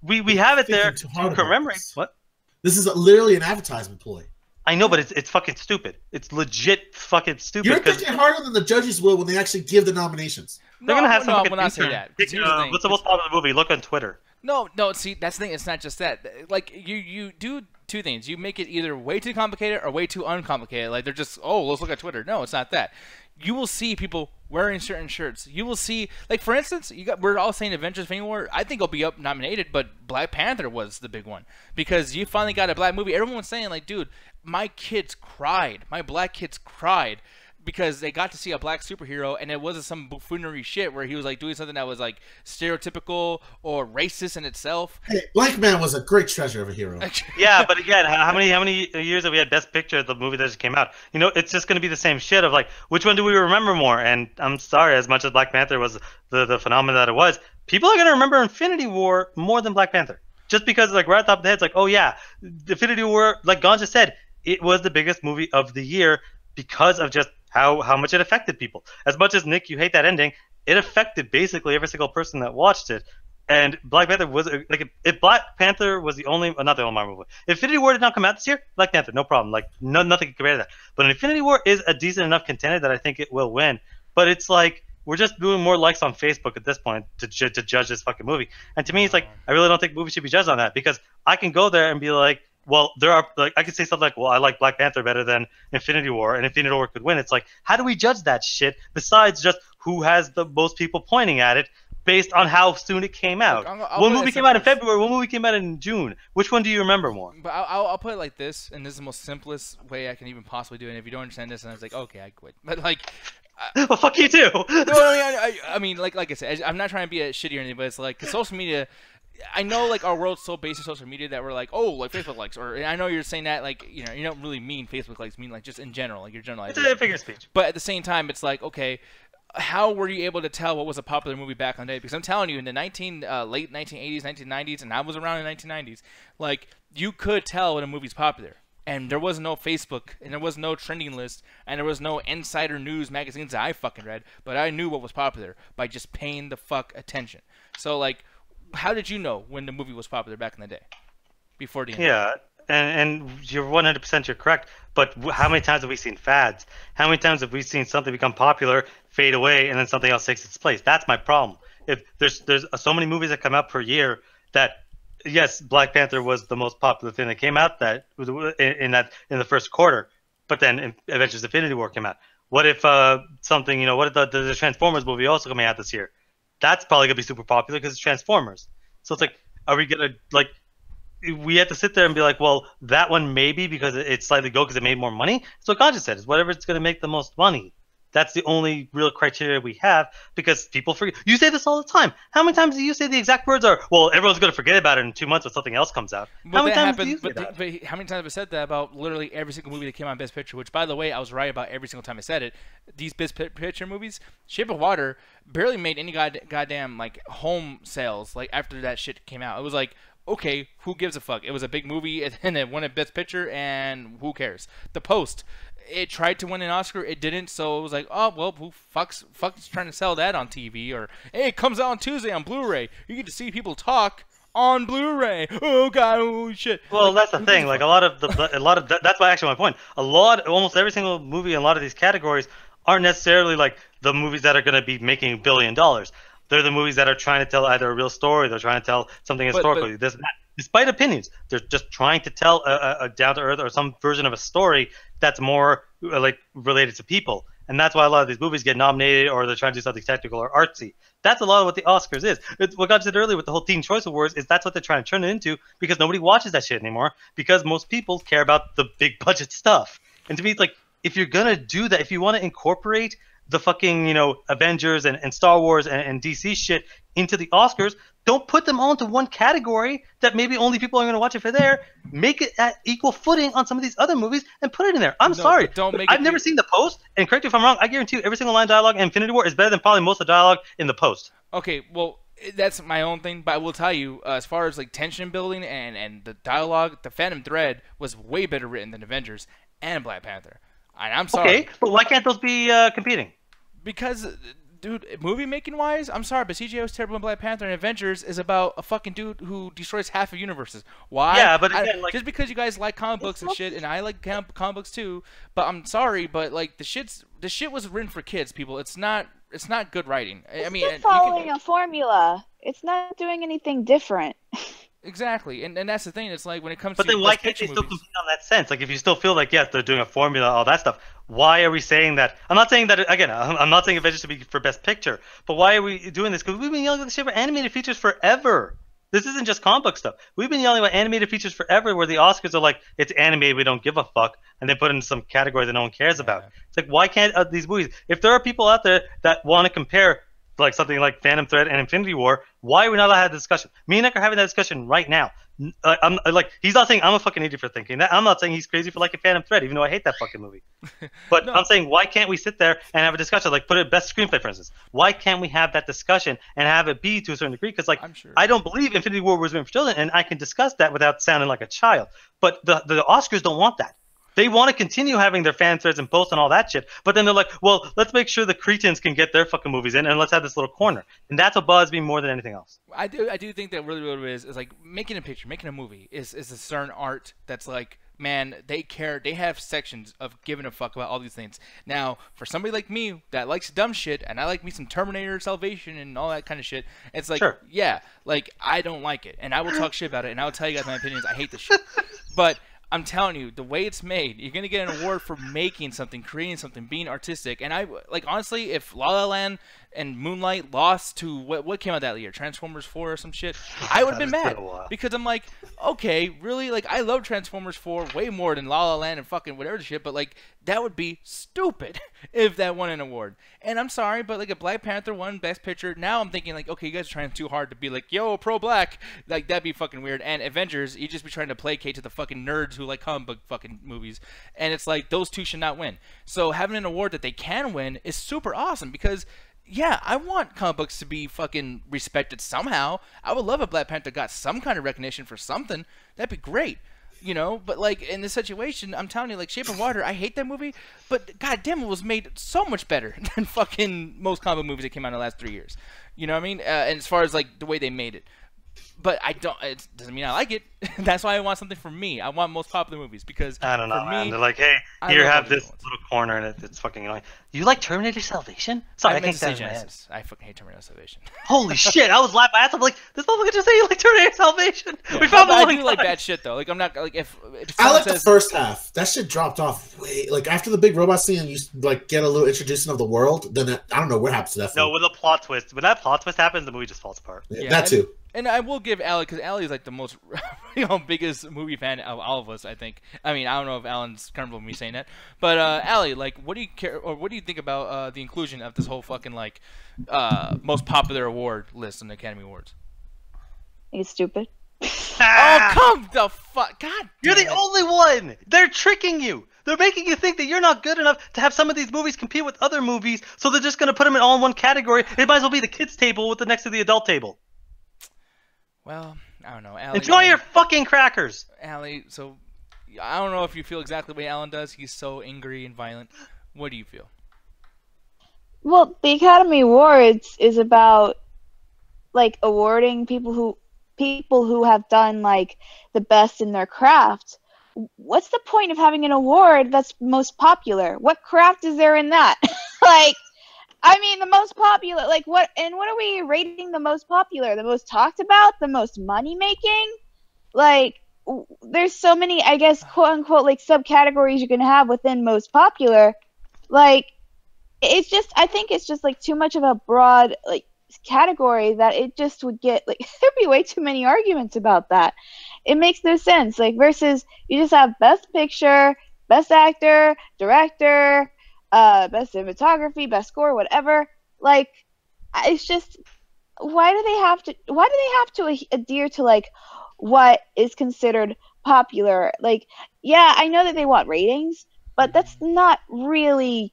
we have it there to commemorate. What? This is literally an advertisement ploy. I know, but it's fucking stupid. It's legit fucking stupid. You're thinking harder than the judges will when they actually give the nominations. They're gonna have some. No, when I say that, what's the most popular movie? Look on Twitter. No. See, that's the thing. It's not just that. Like you do two things. You make it either way too complicated or way too uncomplicated. Like they're just, let's look at Twitter. No, it's not that. You will see people wearing certain shirts. You will see, like for instance, we're all saying Avengers: Infinity War. I think it'll be up nominated, but Black Panther was the big one because you finally got a black movie. Everyone was saying like, dude, my kids cried. My black kids cried. Because they got to see a black superhero, and it wasn't some buffoonery shit where he was like doing something that was like stereotypical or racist in itself. Hey, Black Man was a great treasure of a hero. Yeah, but again, how many years have we had Best Picture of the movie that just came out? It's just going to be the same shit of like, which one do we remember more? And I'm sorry, as much as Black Panther was the phenomenon that it was, people are going to remember Infinity War more than Black Panther. Just because like right at the top of the head, it's like, oh yeah, Infinity War, like Ganja said, it was the biggest movie of the year because of just how much it affected people. As much as Nick, you hate that ending, it affected basically every single person that watched it. And Black Panther was like, if Black Panther was the only, not the only Marvel movie. If Infinity War did not come out this year, Black Panther, no problem. Like nothing can compare to that. But Infinity War is a decent enough contender that I think it will win. But it's like we're just doing more likes on Facebook at this point to judge this fucking movie. And to me, it's like I really don't think movies should be judged on that because I can go there and be like, well, there are like I could say something like, well, I like Black Panther better than Infinity War, and Infinity War could win. It's like, how do we judge that shit besides just who has the most people pointing at it based on how soon it came out? One movie came out in February, one movie came out in June. Which one do you remember more? But I'll put it like this, and this is the most simplest way I can even possibly do it. And if you don't understand this, and I was like, okay, I quit. But like, well, fuck you too. No, I mean, like I said, I'm not trying to be a shitty or anything, but it's like 'cause social media. I know, like, our world's so based on social media that we're like, oh, like Facebook likes, or I know you're saying that, like, you don't really mean Facebook likes, mean like just in general, like your general idea. It's a figure of speech. But at the same time, it's like, okay, how were you able to tell what was a popular movie back in the day? Because I'm telling you, in the late 1980s, 1990s, and I was around in the 1990s, like, you could tell when a movie's popular. And there was no Facebook, and there was no trending list, and there was no insider news magazines that I fucking read, but I knew what was popular by just paying the fuck attention. So, like, how did you know when the movie was popular back in the day? Before the internet? Yeah, and you're 100% you're correct. But how many times have we seen fads? How many times have we seen something become popular, fade away, and then something else takes its place? That's my problem. If there's so many movies that come out per year that yes, Black Panther was the most popular thing that came out that was in the first quarter, but then Avengers: Infinity War came out. What if something, what if the Transformers movie also coming out this year? That's probably gonna be super popular because it's Transformers. So it's like, are we gonna like? We have to sit there and be like, well, that one maybe because it's slightly go because it made more money. So what God just said is whatever it's gonna make the most money. That's the only real criteria we have because people forget. You say this all the time. How many times do you say the exact words are, well, everyone's going to forget about it in 2 months when something else comes out? How many times do you say that? But how many times have I said that about literally every single movie that came out in Best Picture, which, by the way, I was right about every single time I said it. These Best Picture movies, Shape of Water barely made any goddamn, like, home sales, like, after that shit came out. It was like, okay, who gives a fuck? It was a big movie, and it won a Best Picture, and who cares? The Post, it tried to win an Oscar, it didn't, so it was like, oh, well, who fuck's trying to sell that on TV? Or, hey, it comes out on Tuesday on Blu-ray. You get to see people talk on Blu-ray. Oh, God, oh, shit. Well, like, that's the thing. Like, that's why actually my point. Almost every single movie in a lot of these categories aren't necessarily, like, the movies that are going to be making $1 billion. They're the movies that are trying to tell either a real story, they're trying to tell something historical. Despite opinions, they're just trying to tell a down-to-earth or some version of a story that's more like related to people. And that's why a lot of these movies get nominated or they're trying to do something technical or artsy. That's a lot of what the Oscars is. It's what God said earlier with the whole Teen Choice Awards is that's what they're trying to turn it into because nobody watches that shit anymore because most people care about the big budget stuff. And to me, it's like, if you're going to do that, if you want to incorporate the fucking, Avengers and Star Wars and DC shit into the Oscars, don't put them all into one category that maybe only people are going to watch if they're there. Make it at equal footing on some of these other movies and put it in there. I'm sorry. I've never seen The Post, and correct me if I'm wrong, I guarantee you every single line of dialogue in Infinity War is better than probably most of the dialogue in The Post. Okay, well, that's my own thing, but I will tell you, as far as like tension building and the dialogue, the Phantom Thread was way better written than Avengers and Black Panther. And I'm sorry. Okay, but why can't those be competing? Because, dude, movie making wise, I'm sorry, but CGI was terrible in Black Panther, and Avengers is about a fucking dude who destroys half of universes. Why? Yeah, but again, just because you guys like comic books and shit, and I like comic books too. But I'm sorry, but like the shit was written for kids, people. It's not good writing. I mean, it's following a formula. It's not doing anything different. Exactly, and that's the thing. It's like when it comes to. But then why can't they still compete on that sense? Like if you still feel like yes, they're doing a formula, all that stuff. Why are we saying that? I'm not saying that again. I'm not saying Avengers should be for Best Picture. But why are we doing this? Because we've been yelling about this shit for animated features forever. This isn't just comic book stuff. We've been yelling about animated features forever, where the Oscars are like, it's animated, we don't give a fuck, and they put it in some category that no one cares about. It's like why can't these movies? If there are people out there that want to compare. Like something like Phantom Thread and Infinity War, why are we not allowed to have this discussion? Me and Nick are having that discussion right now. I'm like, he's not saying I'm a fucking idiot for thinking that. I'm not saying he's crazy for liking Phantom Thread, even though I hate that fucking movie. But no. I'm saying, why can't we sit there and have a discussion? Like, put it best screenplay, for instance. Why can't we have that discussion and have it be to a certain degree? Because, like, I don't believe Infinity War was written for children, and I can discuss that without sounding like a child. But the Oscars don't want that. They want to continue having their fan threads and posts and all that shit, but then they're like, well, let's make sure the cretins can get their fucking movies in, and let's have this little corner. And that's what bothers me more than anything else. I do think that really what it is like making a picture, making a movie is a certain art that's like, man, they care. They have sections of giving a fuck about all these things. Now, for somebody like me that likes dumb shit, and I like me some Terminator Salvation and all that kind of shit, it's like, yeah, like, I don't like it. And I will talk shit about it, and I will tell you guys my opinions. I hate this shit. But I'm telling you, the way it's made, you're going to get an award for making something, creating something, being artistic. And I, like, honestly, if La La Land and Moonlight lost to, what came out that year? Transformers 4 or some shit? I would have been mad. Because I'm like, okay, really? Like, I love Transformers 4 way more than La La Land and fucking whatever the shit, but, like, that would be stupid if that won an award. And I'm sorry, but, like, if Black Panther won Best Picture, now I'm thinking, like, okay, you guys are trying too hard to be like, yo, pro-black. Like, that'd be fucking weird. And Avengers, you just be trying to placate to the fucking nerds who like comic book fucking movies. And it's like, those two should not win. So having an award that they can win is super awesome because, yeah, I want comic books to be fucking respected somehow. I would love if Black Panther got some kind of recognition for something. That'd be great. You know, but like in this situation, I'm telling you, like Shape of Water, I hate that movie, but goddamn, it was made so much better than fucking most comic book movies that came out in the last 3 years. You know what I mean? And as far as like the way they made it, But I don't. It doesn't mean I like it. That's why I want something for me. I want most popular movies because I don't know, for man. me, They're like, hey, I here, love all have the this good ones. little corner, and it's fucking annoying. You like Terminator Salvation? Sorry, I meant can't to say say that in my head. Genesis. I fucking hate Terminator Salvation. Holy shit! I was laughing. I asked him like, this motherfucker just say you like Terminator Salvation. Yeah, We found the I one do like guy. bad shit though. Like I'm not like if I someone like the says first half. That shit dropped off way like after the big robot scene and you like get a little introduction of the world. Then I don't know what happens to that. No, film. with a plot twist. When that plot twist happens, the movie just falls apart. Yeah, that too. And I will give Allie because Allie is like the most biggest movie fan of all of us. I think. I mean, I don't know if Alan's comfortable with me saying that, but Allie, like, what do you care or what do you think about the inclusion of this whole fucking like most popular award list on the Academy Awards? It's stupid. Oh, come the fuck, God! You're damn the it. only one. They're tricking you. They're making you think that you're not good enough to have some of these movies compete with other movies, so they're just going to put them in all in one category. It might as well be the kids' table with the next to the adult table. Well, I don't know. Allie, Enjoy your fucking crackers. Allie, so I don't know if you feel exactly the way Alan does. He's so angry and violent. What do you feel? Well, the Academy Awards is about like awarding people who have done like the best in their craft. What's the point of having an award that's most popular? What craft is there in that? Like, I mean, the most popular, like what are we rating the most popular? The most talked about? The most money making? Like, there's so many, I guess, quote unquote, like subcategories you can have within most popular. Like, it's just, I think it's just like too much of a broad, like, category that it just would get, like, there'd be way too many arguments about that. It makes no sense. Like, versus you just have best picture, best actor, director, best cinematography, best score, whatever. Like, it's just, why do they have to adhere to like what is considered popular? Like, yeah, I know that they want ratings, but that's not really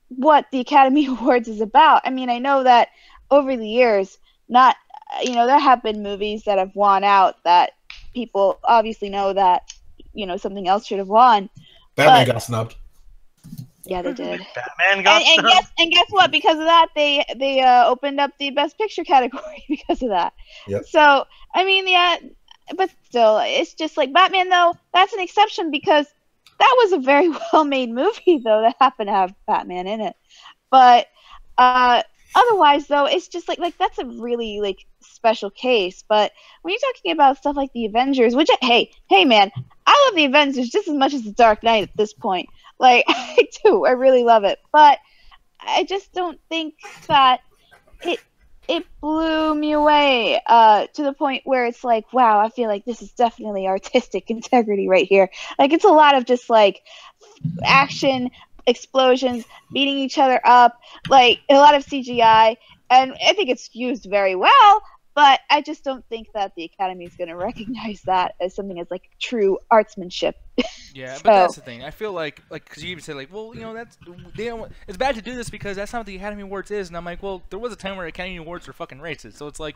what the Academy Awards is about. I mean, I know that over the years, not, there have been movies that have won out that people obviously know that, something else should have won. Batman got snubbed. Yeah, they did. Batman got snubbed. And guess what? Because of that, they opened up the best picture category because of that. Yep. So I mean, yeah, but still, it's just like Batman. Though that's an exception because that was a very well-made movie, though, that happened to have Batman in it. But otherwise, though, it's just like that's a really like special case. But when you're talking about stuff like the Avengers, which hey man, I love the Avengers just as much as the Dark Knight at this point. Like, I do. I really love it. But I just don't think that it blew me away to the point where it's like, wow, I feel like this is definitely artistic integrity right here. Like, it's a lot of just, like, action, explosions, beating each other up, like, a lot of CGI. And I think it's used very well, but I just don't think that the Academy is going to recognize that as something as, like, true artsmanship. Yeah, but that's the thing. I feel like because you even said like, well, it's bad to do this because that's not what the Academy Awards is, and I'm like, well, there was a time where Academy Awards were fucking racist, so it's like,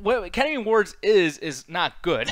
what Academy Awards is not good.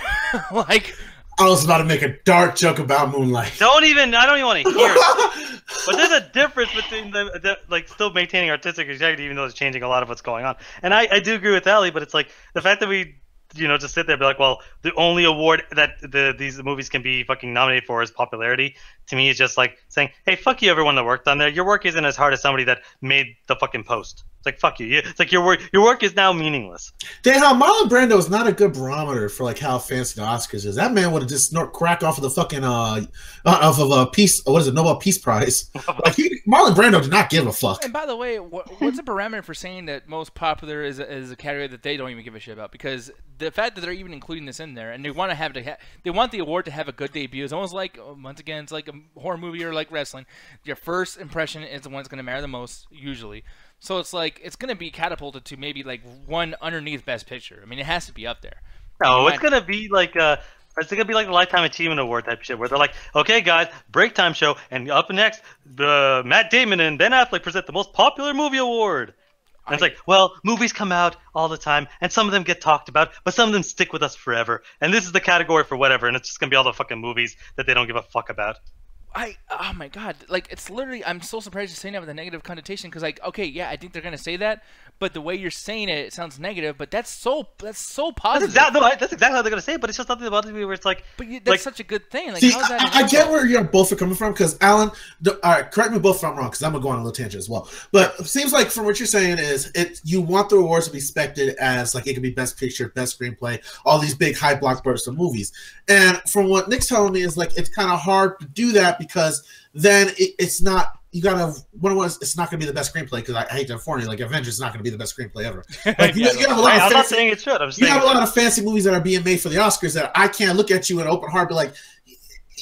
Like, I was about to make a dark joke about Moonlight. I don't even want to hear it. But there's a difference between the like still maintaining artistic integrity, even though it's changing a lot of what's going on. And I do agree with Allie, but it's like the fact that we just sit there and be like, well, the only award that these movies can be fucking nominated for is popularity. To me, is just like saying, hey, fuck you, everyone that worked on there. Your work isn't as hard as somebody that made the fucking post. It's like, fuck you. It's like your work is now meaningless. Damn, how Marlon Brando is not a good barometer for like how fancy the Oscars is. That man would have just crack off of the fucking off of a peace. What is it? Nobel Peace Prize. Like Marlon Brando did not give a fuck. And by the way, what's the parameter for saying that most popular is a category that they don't even give a shit about? Because the fact that they're even including this in there and they want to they want the award to have a good debut. It's almost like, once again, it's like a horror movie or like wrestling. Your first impression is the one that's going to matter the most usually. So it's like it's going to be catapulted to maybe like one underneath Best Picture. I mean, it has to be up there. No, it's going to be like it's gonna be like the Lifetime Achievement Award type shit, where they're like, "Okay, guys, break time show, and up next, Matt Damon and Ben Affleck present the most popular movie award." And it's like, well, movies come out all the time, and some of them get talked about, but some of them stick with us forever. And this is the category for whatever, and it's just gonna be all the fucking movies that they don't give a fuck about. oh my god, like it's literally, I'm so surprised you're saying that with a negative connotation, because like, okay, yeah, I think they're gonna say that, but the way you're saying it, it sounds negative, but that's so positive. That's exactly how they're gonna say it, but it's just something about me where it's like, but that's such a good thing. Like, see, how's that I get where you're both are coming from, because Alan, all right, correct me both if I'm wrong, because I'm gonna go on a little tangent as well. But it seems like from what you're saying is you want the awards to be expected as like it could be best picture, best screenplay, all these big high blockbuster movies. And from what Nick's telling me is like it's kind of hard to do that because then it's not. You gotta it's not gonna be the best screenplay because I hate to inform you, like Avengers is not gonna be the best screenplay ever. Like, you have a lot of I'm not saying it should. I'm just saying you have a lot of fancy movies that are being made for the Oscars that I can't look at you in open heart, be like,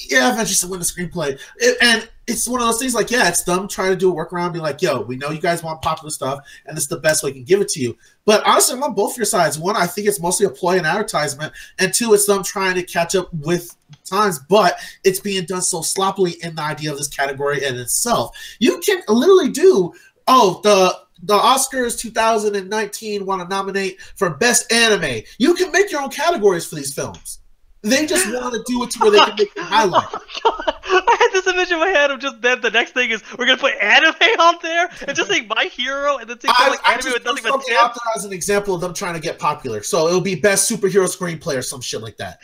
yeah, Avengers will win the screenplay. And it's one of those things like, yeah, it's them trying to do a workaround, be like, yo, we know you guys want popular stuff, and this is the best way we can give it to you. But honestly, I'm on both your sides. One, I think it's mostly a ploy and advertisement, and two, it's them trying to catch up with times, but it's being done so sloppily in the idea of this category in itself. You can literally do, the Oscars 2019 want to nominate for Best Anime. You can make your own categories for these films. They just want to do it to where they can make the highlight. I had this image in my head of just then the next thing is we're gonna put anime on there and just say My Hero and then take like anime with nothing but out there as an example of them trying to get popular. So it'll be best superhero screenplay or some shit like that.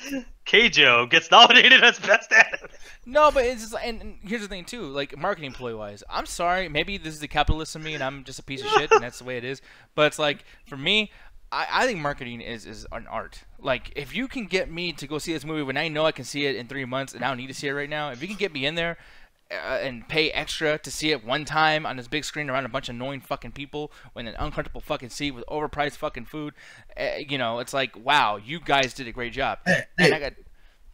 Keijo gets nominated as best anime. No, but it's just, and here's the thing too, like marketing ploy wise. I'm sorry, maybe this is the capitalist in me, and I'm just a piece of shit, and that's the way it is. But it's like for me, I think marketing is an art. Like, if you can get me to go see this movie when I know I can see it in 3 months and I don't need to see it right now, if you can get me in there and pay extra to see it one time on this big screen around a bunch of annoying fucking people in an uncomfortable fucking seat with overpriced fucking food, it's like, wow, you guys did a great job. Hey, and I got...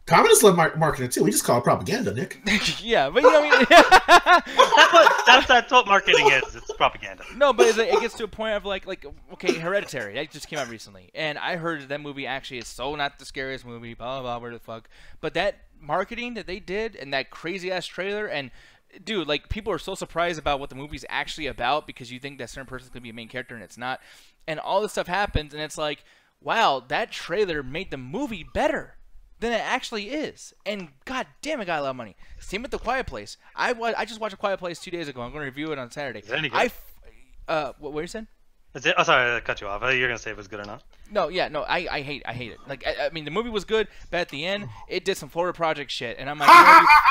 Communists love marketing too. We just call it propaganda, Nick. Yeah, but you know what I mean? that's what marketing is. It's propaganda. No, but it gets to a point of like okay, Hereditary. That just came out recently, and I heard that movie actually is so not the scariest movie. Blah blah blah. Where the fuck? But that marketing that they did and that crazy ass trailer, and dude, like people are so surprised about what the movie's actually about because you think that certain person's gonna be a main character and it's not, and all this stuff happens, and it's like, wow, that trailer made the movie better than it actually is, and god damn, it got a lot of money. Same with The Quiet Place. I just watched A Quiet Place 2 days ago. I'm going to review it on Saturday. Is that any good? What were you saying? Is it? Oh, sorry, I cut you off. You're gonna say if it's good or not. No, yeah, no, I hate it. Like, I mean, the movie was good, but at the end, it did some Florida Project shit, and I'm like,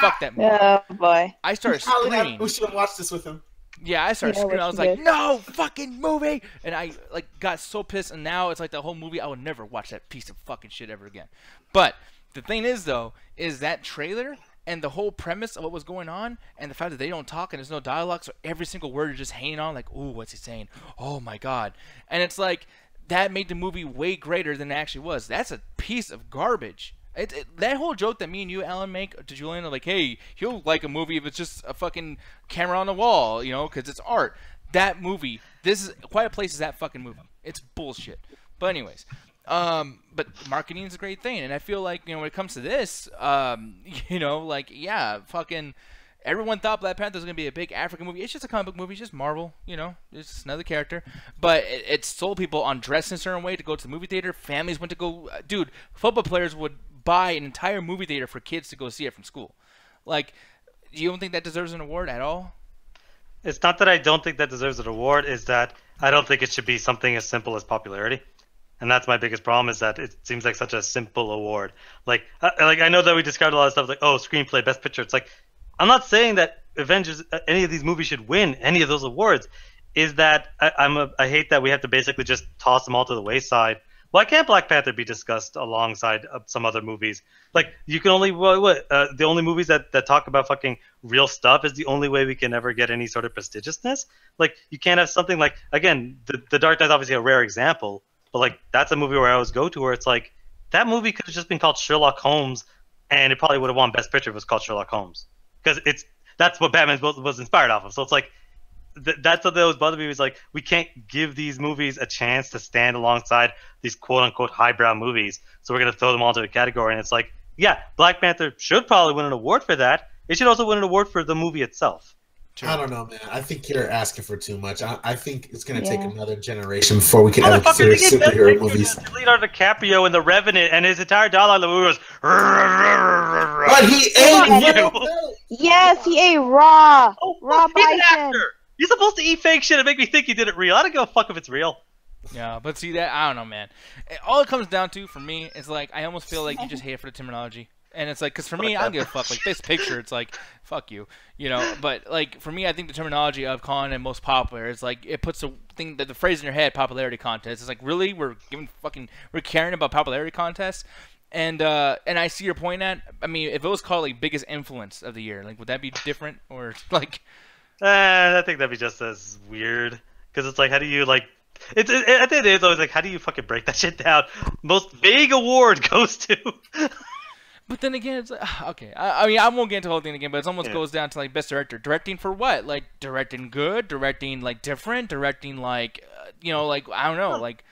fuck that movie. Oh boy. I started screaming. We should have watched this with him. Yeah, I started screaming. I was like, no fucking movie, and I like got so pissed, and now it's like the whole movie. I would never watch that piece of fucking shit ever again. But the thing is, though, is that trailer and the whole premise of what was going on and the fact that they don't talk and there's no dialogue, so every single word is just hanging on like, ooh, what's he saying? Oh, my God. And it's like that made the movie way greater than it actually was. That's a piece of garbage. That whole joke that me and you, Alan, make to Julian, like, hey, he'll like a movie if it's just a fucking camera on the wall, because it's art. That movie, Quiet Place is that fucking movie. It's bullshit. But anyways... but marketing is a great thing, and I feel like when it comes to this, like fucking everyone thought Black Panther was gonna be a big African movie. It's just a comic book movie, it's just Marvel, it's just another character. But it sold people on dressing a certain way to go to the movie theater. Families went to go, dude. Football players would buy an entire movie theater for kids to go see it from school. Like, you don't think that deserves an award at all? It's not that I don't think that deserves an award. Is that I don't think it should be something as simple as popularity. And that's my biggest problem, is that it seems like such a simple award. Like I know that we described a lot of stuff like, oh, screenplay, best picture. It's like, I'm not saying that Avengers, any of these movies should win any of those awards. Is that I hate that we have to basically just toss them all to the wayside. Why can't Black Panther be discussed alongside some other movies? Like, you can only the only movies that talk about fucking real stuff is the only way we can ever get any sort of prestigiousness. Like, you can't have something like, again, the Dark Knight's obviously a rare example. But, like, that's a movie where I always go to where it's like, that movie could have just been called Sherlock Holmes, and it probably would have won Best Picture if it was called Sherlock Holmes. Because that's what Batman was inspired off of. So it's like, that's what those bother me, is like, we can't give these movies a chance to stand alongside these quote-unquote highbrow movies. So we're going to throw them all into a category. And it's like, yeah, Black Panther should probably win an award for that. It should also win an award for the movie itself. I don't know, man. I think you're asking for too much. I think it's going to take another generation before we can ever consider superhero movies. Leonardo DiCaprio in The Revenant, and his entire dialogue movie was. But he ain't. Yes, he ate raw. Oh, Raw he's an bison. actor. You're supposed to eat fake shit and make me think he did it real. I don't give a fuck if it's real. Yeah, but see that I don't know, man. All it comes down to for me is like I almost feel like you just hate it for the terminology, and it's like because for me I don't give a fuck. Like this picture, it's like fuck you, you know. But like for me, I think the terminology of calling it most popular is like it puts the thing that the phrase in your head, popularity contest. It's like really we're caring about popularity contests. And I see your point at. I mean, if it was called like biggest influence of the year, like would that be different or like? I think that'd be just as weird because it's like how do you like. I think it is always like, how do you fucking break that shit down? Most vague award goes to. But then again, it's like, okay. I mean, I won't get into the whole thing again, but it almost goes down to like best director. Directing for what? Like directing good, directing like different, directing like you know, like I don't know, like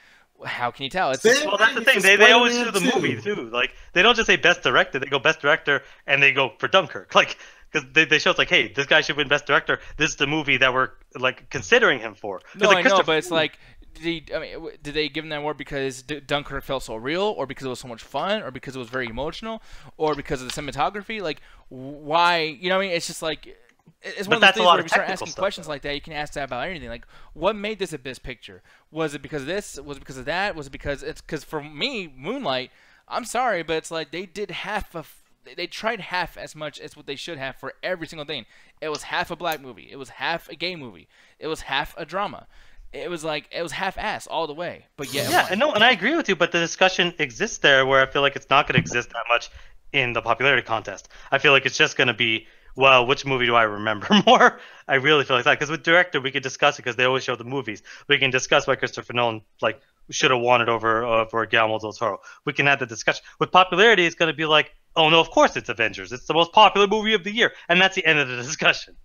how can you tell? It's well, that's the thing. They always do the movie too. Like they don't just say best director. They go best director and they go for Dunkirk. Like because they show it's like, hey, this guy should win best director. This is the movie that we're like considering him for. No, like, I know, but it's like. Did they give him that award because Dunkirk felt so real, or because it was so much fun, or because it was very emotional, or because of the cinematography? Like, why? You know what I mean? It's just like it's one of those things where if you start asking questions like that, you can ask that about anything. Like, what made this a best picture? Was it because of this? Was it because of that? Was it because it's because for me, Moonlight? I'm sorry, but it's like they did half of. They tried half as much as what they should have for every single thing. It was half a black movie. It was half a gay movie. It was half a drama. It was half-ass all the way, but yeah. And I agree with you. But the discussion exists there, where I feel like it's not going to exist that much in the popularity contest. I feel like it's just going to be, well, which movie do I remember more? I really feel like that because with director we can discuss it because they always show the movies. We can discuss why Christopher Nolan like should have won it over for Guillermo del Toro. We can have the discussion. With popularity, it's going to be like, oh no, of course it's Avengers. It's the most popular movie of the year, and that's the end of the discussion.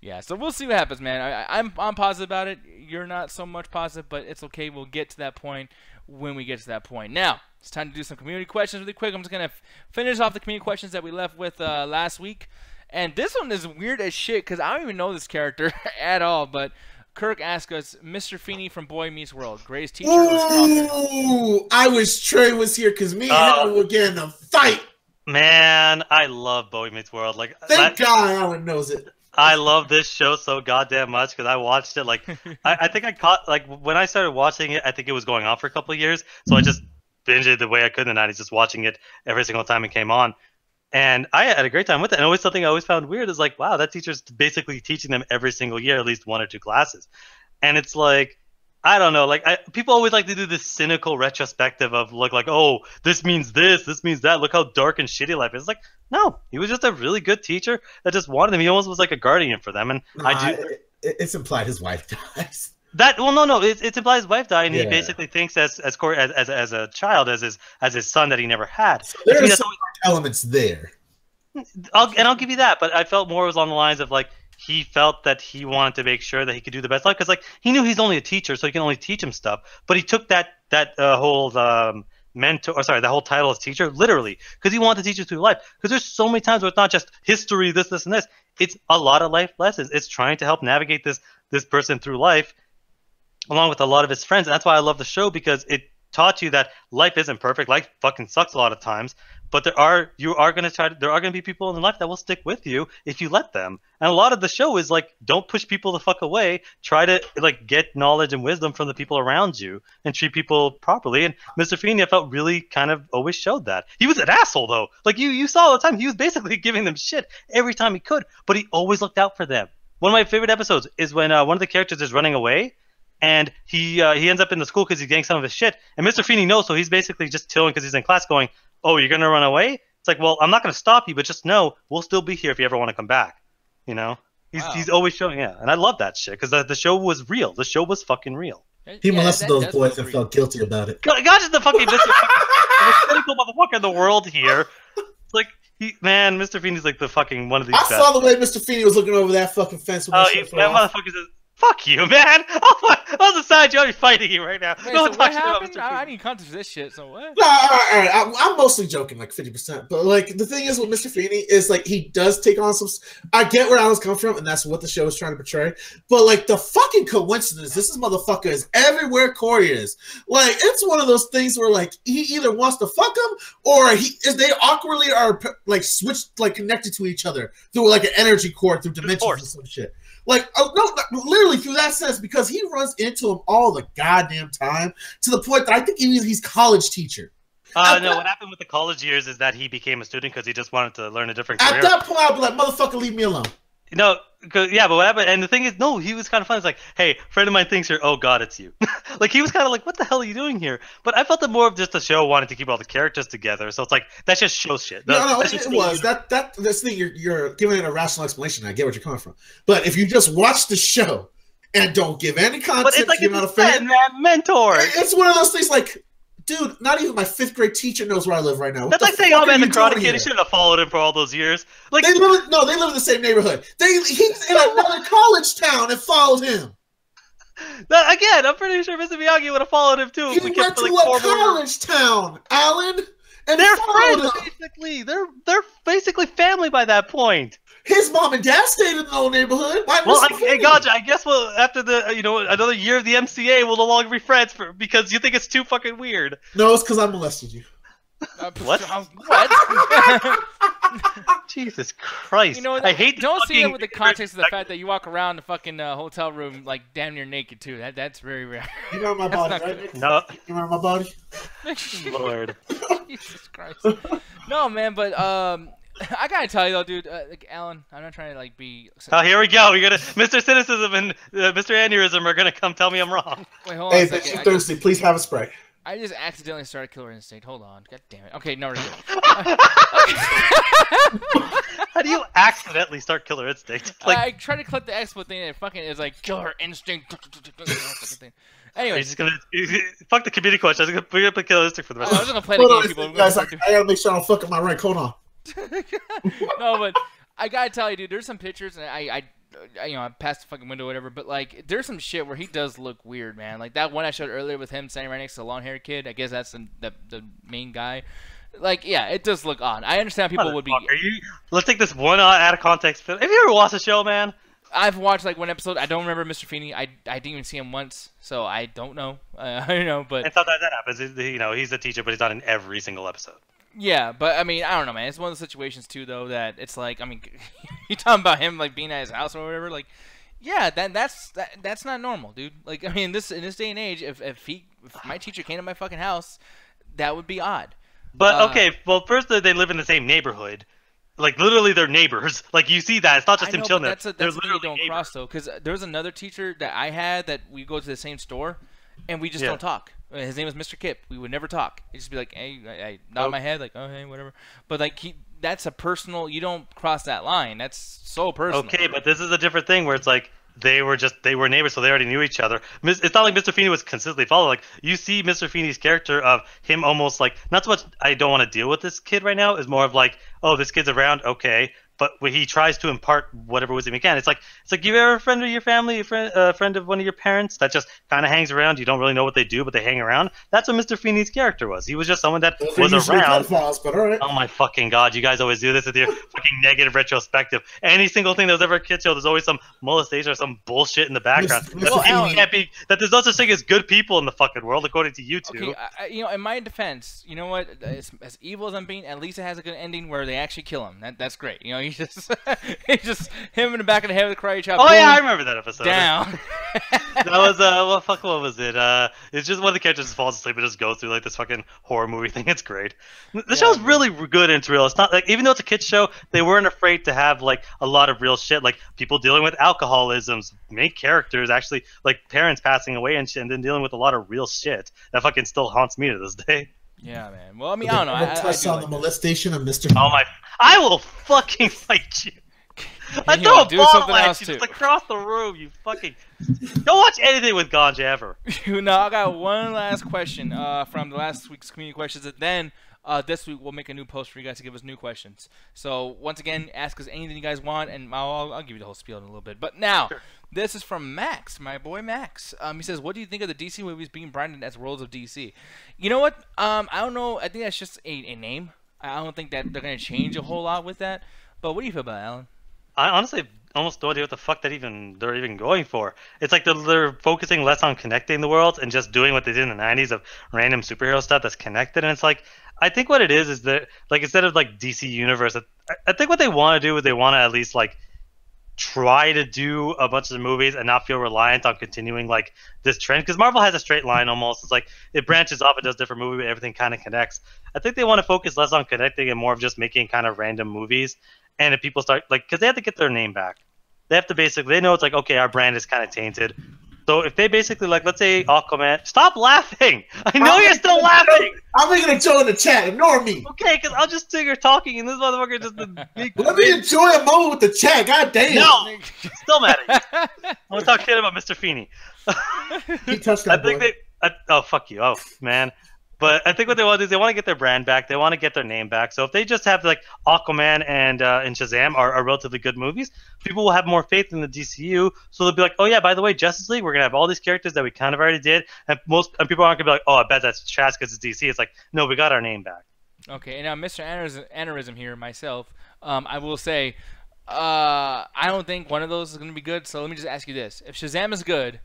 Yeah, so we'll see what happens, man. I'm positive about it. You're not so much positive, but it's okay. We'll get to that point when we get to that point. Now it's time to do some community questions really quick. I'm just gonna finish off the community questions that we left with last week, and this one is weird as shit because I don't even know this character at all, but. Kirk asked us, Mr. Feeney from Boy Meets World, greatest teacher. Ooh, I wish Trey was here because me and him would get in a fight. Man, I love Boy Meets World. Like, thank God Alan knows it. I love this show so goddamn much because I watched it. Like, I think I caught like when I started watching it, I think it was going on for a couple of years, so I just binged it the way I could in the 90s, just watching it every single time it came on. And I had a great time with it. And always something I always found weird is like, wow, that teacher's basically teaching them every single year at least one or two classes. And it's like, I don't know, like people always like to do this cynical retrospective of look like, oh, this means this means that. Look how dark and shitty life is. Like, no, he was just a really good teacher that just wanted them. He almost was like a guardian for them. And it's implied his wife dies. It's implied his wife died, and he basically thinks as a child, as his son that he never had. So there are some elements there. I'll give you that, but I felt more was on the lines of like he felt that he wanted to make sure that he could do the best life because like he knew he's only a teacher, so he can only teach him stuff. But he took that whole the whole title as teacher literally because he wanted to teach us through life. Because there's so many times where it's not just history, this, and this. It's a lot of life lessons. It's trying to help navigate this person through life. Along with a lot of his friends, and that's why I love the show because it taught you that life isn't perfect. Life fucking sucks a lot of times, but there are going to be people in life that will stick with you if you let them. And a lot of the show is like, don't push people the fuck away. Try to like get knowledge and wisdom from the people around you and treat people properly. And Mr. Feeney, I felt really kind of always showed that. He was an asshole though. Like you saw all the time. He was basically giving them shit every time he could, but he always looked out for them. One of my favorite episodes is when one of the characters is running away. And he ends up in the school because he's getting some of his shit. And Mr. Feeney knows, so he's basically just chilling because he's in class going, oh, you're going to run away? It's like, well, I'm not going to stop you, but just know we'll still be here if you ever want to come back. You know? He's always showing, And I love that shit because the show was real. The show was fucking real. He molested those boys and felt guilty about it. God, just the fucking most cynical motherfucker in the world here. It's like, Mr. Feeney's like the fucking one of these I saw the way Mr. Feeney was looking over that fucking fence. With that motherfucker's Fuck you, man! On the side, you ought to be fighting you right now. Wait, No so one what talks shit about happened? Mr. I Feeney. need context for this shit. So what? No, all right. I'm mostly joking, like 50%. But like the thing is with Mr. Feeney is like he does take on some. I get where Alan's coming from, and that's what the show is trying to portray. But like the fucking coincidence, this motherfucker is everywhere Corey is. Like it's one of those things where like he either wants to fuck him or they awkwardly are like switched, like connected to each other through like an energy cord through dimensions and some shit. Like, oh, no, literally through that sense, because he runs into him all the goddamn time to the point that I think he's college teacher. No, what happened with the college years is that he became a student because he just wanted to learn a different career. At that point, I'd be like, motherfucker, leave me alone. No, yeah, but what happened? And the thing is, no, he was kind of fun. It's like, hey, friend of mine thinks you're. Oh God, it's you. Like he was kind of like, what the hell are you doing here? But I felt that more of just the show wanted to keep all the characters together. So it's like that's just show shit. No, it was this thing. You're giving it a rational explanation. I get where you're coming from. But if you just watch the show and don't give any context, but it's like you're not a fan. Mentor. It's one of those things like. Dude, not even my 5th grade teacher knows where I live right now. That's like saying, "Oh man, the Karate Kid shouldn't have followed him for all those years." Like they live in the same neighborhood. He's in another college town and followed him. Again, I'm pretty sure Mr. Miyagi would have followed him too. He went to a college town, Alan, and they're friends. Basically, they're basically family by that point. His mom and dad stayed in the old neighborhood. Hey, gotcha. I guess after the another year of the MCA, we'll no longer be friends because you think it's too fucking weird. No, it's because I molested you. What? Jesus Christ! You know, I hate. Don't see it with the context of the fact that you walk around the fucking hotel room like damn near naked too. That's very rare. You remember my body, right? No. You remember my body? Lord. Jesus Christ. No, man, but I gotta tell you though, dude. Like Alan, I'm not trying to like be. Oh, here we go. You're gonna Mr. Cynicism and Mr. Aneurysm are gonna come tell me I'm wrong. Wait, hold on a second. Hey, Thursday, please have a spray. I just accidentally started Killer Instinct. Hold on. God damn it. Okay, no, we're good. How do you accidentally start Killer Instinct? Like, I tried to click the expo thing and it fucking is like Killer Instinct. Anyway, he's just gonna fuck the community question. We're gonna play Killer Instinct for the rest. I was gonna play the game, people. Guys, I gotta make sure I don't fuck up my rank. Hold on. No, but I gotta tell you, dude. There's some pictures, and I I passed the fucking window, or whatever. But like, there's some shit where he does look weird, man. Like that one I showed earlier with him standing right next to the long-haired kid. I guess that's the main guy. Like, yeah, it does look odd. I understand people would be. Let's take this one out of context. Have you ever watched the show, man? I've watched like one episode. I don't remember Mr. Feeney. I didn't even see him once, so I don't know. I know, but and sometimes that happens. He's a teacher, but he's not in every single episode. Yeah, but I mean, I don't know, man. It's one of the situations too, though, that it's like, I mean, you talking about him like being at his house or whatever, like, yeah, that's not normal, dude. Like, I mean, in this day and age, if my teacher came to my fucking house, that would be odd. But okay, well, first they live in the same neighborhood. Like, literally, they're neighbors. Like, you see that. It's not just him chilling there. That's literally don't cross, though. Because there was another teacher that I had that we go to the same store, and we just don't talk. His name was Mr. Kip. We would never talk. He'd just be like, hey, I nod my head, like, oh, hey, whatever. But, like, that's a personal, you don't cross that line. That's so personal. Okay, but this is a different thing where it's like, they were neighbors, so they already knew each other. It's not like Mr. Feeney was consistently followed. Like, you see Mr. Feeney's character of him almost like, not so much, I don't want to deal with this kid right now, is more of like, oh, this kid's around, okay. But when he tries to impart whatever wisdom he can, it's like you ever a friend of your family, a friend of one of your parents that just kind of hangs around. You don't really know what they do, but they hang around. That's what Mr. Feeney's character was. He was just someone that was around. But all right. Oh my fucking god, you guys always do this with your fucking negative retrospective. Any single thing that was ever a kid show, there's always some molestation or some bullshit in the background. That there's no such thing as good people in the fucking world, according to you two. Okay, in my defense, you know what? As evil as I'm being, at least it has a good ending where they actually kill him. That's great. You know, he's just him in the back of the head with the karate chop. Oh yeah, I remember that episode. Down. That was what was it? It's just one of the characters just falls asleep and just goes through like this fucking horror movie thing. It's great. The show's really good and it's real. It's not like, even though it's a kids show, they weren't afraid to have like a lot of real shit, like people dealing with alcoholisms, main characters actually like parents passing away and shit, and then dealing with a lot of real shit that fucking still haunts me to this day. Yeah, man. Well, I mean, I don't know. I touch on the molestation of Mr. Oh my! I will fucking fight you. I throw a ball at you just across the room. You fucking don't watch anything with Ganja ever. No, I got one last question from the last week's community questions, and then this week we'll make a new post for you guys to give us new questions. So once again, ask us anything you guys want, and I'll give you the whole spiel in a little bit. But now, this is from Max, my boy Max. He says, "What do you think of the DC movies being branded as Worlds of DC?" You know what? I don't know. I think that's just a name. I don't think that they're gonna change a whole lot with that. But what do you feel about it, Alan? I honestly almost no idea what the fuck they're even going for. It's like they're focusing less on connecting the worlds and just doing what they did in the 90s of random superhero stuff that's connected. And it's like, I think what it is that, like, instead of like DC Universe, I think what they want to do is they want to at least like try to do a bunch of movies and not feel reliant on continuing like this trend, because Marvel has a straight line almost. It's like it branches off, it does different movies, but everything kind of connects. I think they want to focus less on connecting and more of just making kind of random movies. And if people start like, because they have to get their name back, they have to basically, they know it's like, okay, our brand is kind of tainted. So if they basically like, let's say Aquaman, stop laughing. I know you're still laughing. I'm making a joke in the chat. Ignore me. Okay, because I'll just sit here talking and this motherfucker just. Let me enjoy a moment with the chat. God damn. No, still mad at you. I'm gonna talk shit about Mr. Feeney. He touched that boy. Oh fuck you. Oh man. But I think what they want to do is they want to get their brand back. They want to get their name back. So if they just have like Aquaman and Shazam are relatively good movies, people will have more faith in the DCU. So they'll be like, oh yeah, by the way, Justice League, we're gonna have all these characters that we kind of already did, and people aren't gonna be like, oh, I bet that's trash because it's DC. It's like, no, we got our name back. Okay, and now Mr. Aneurysm here, myself, I will say, I don't think one of those is gonna be good. So let me just ask you this: if Shazam is good,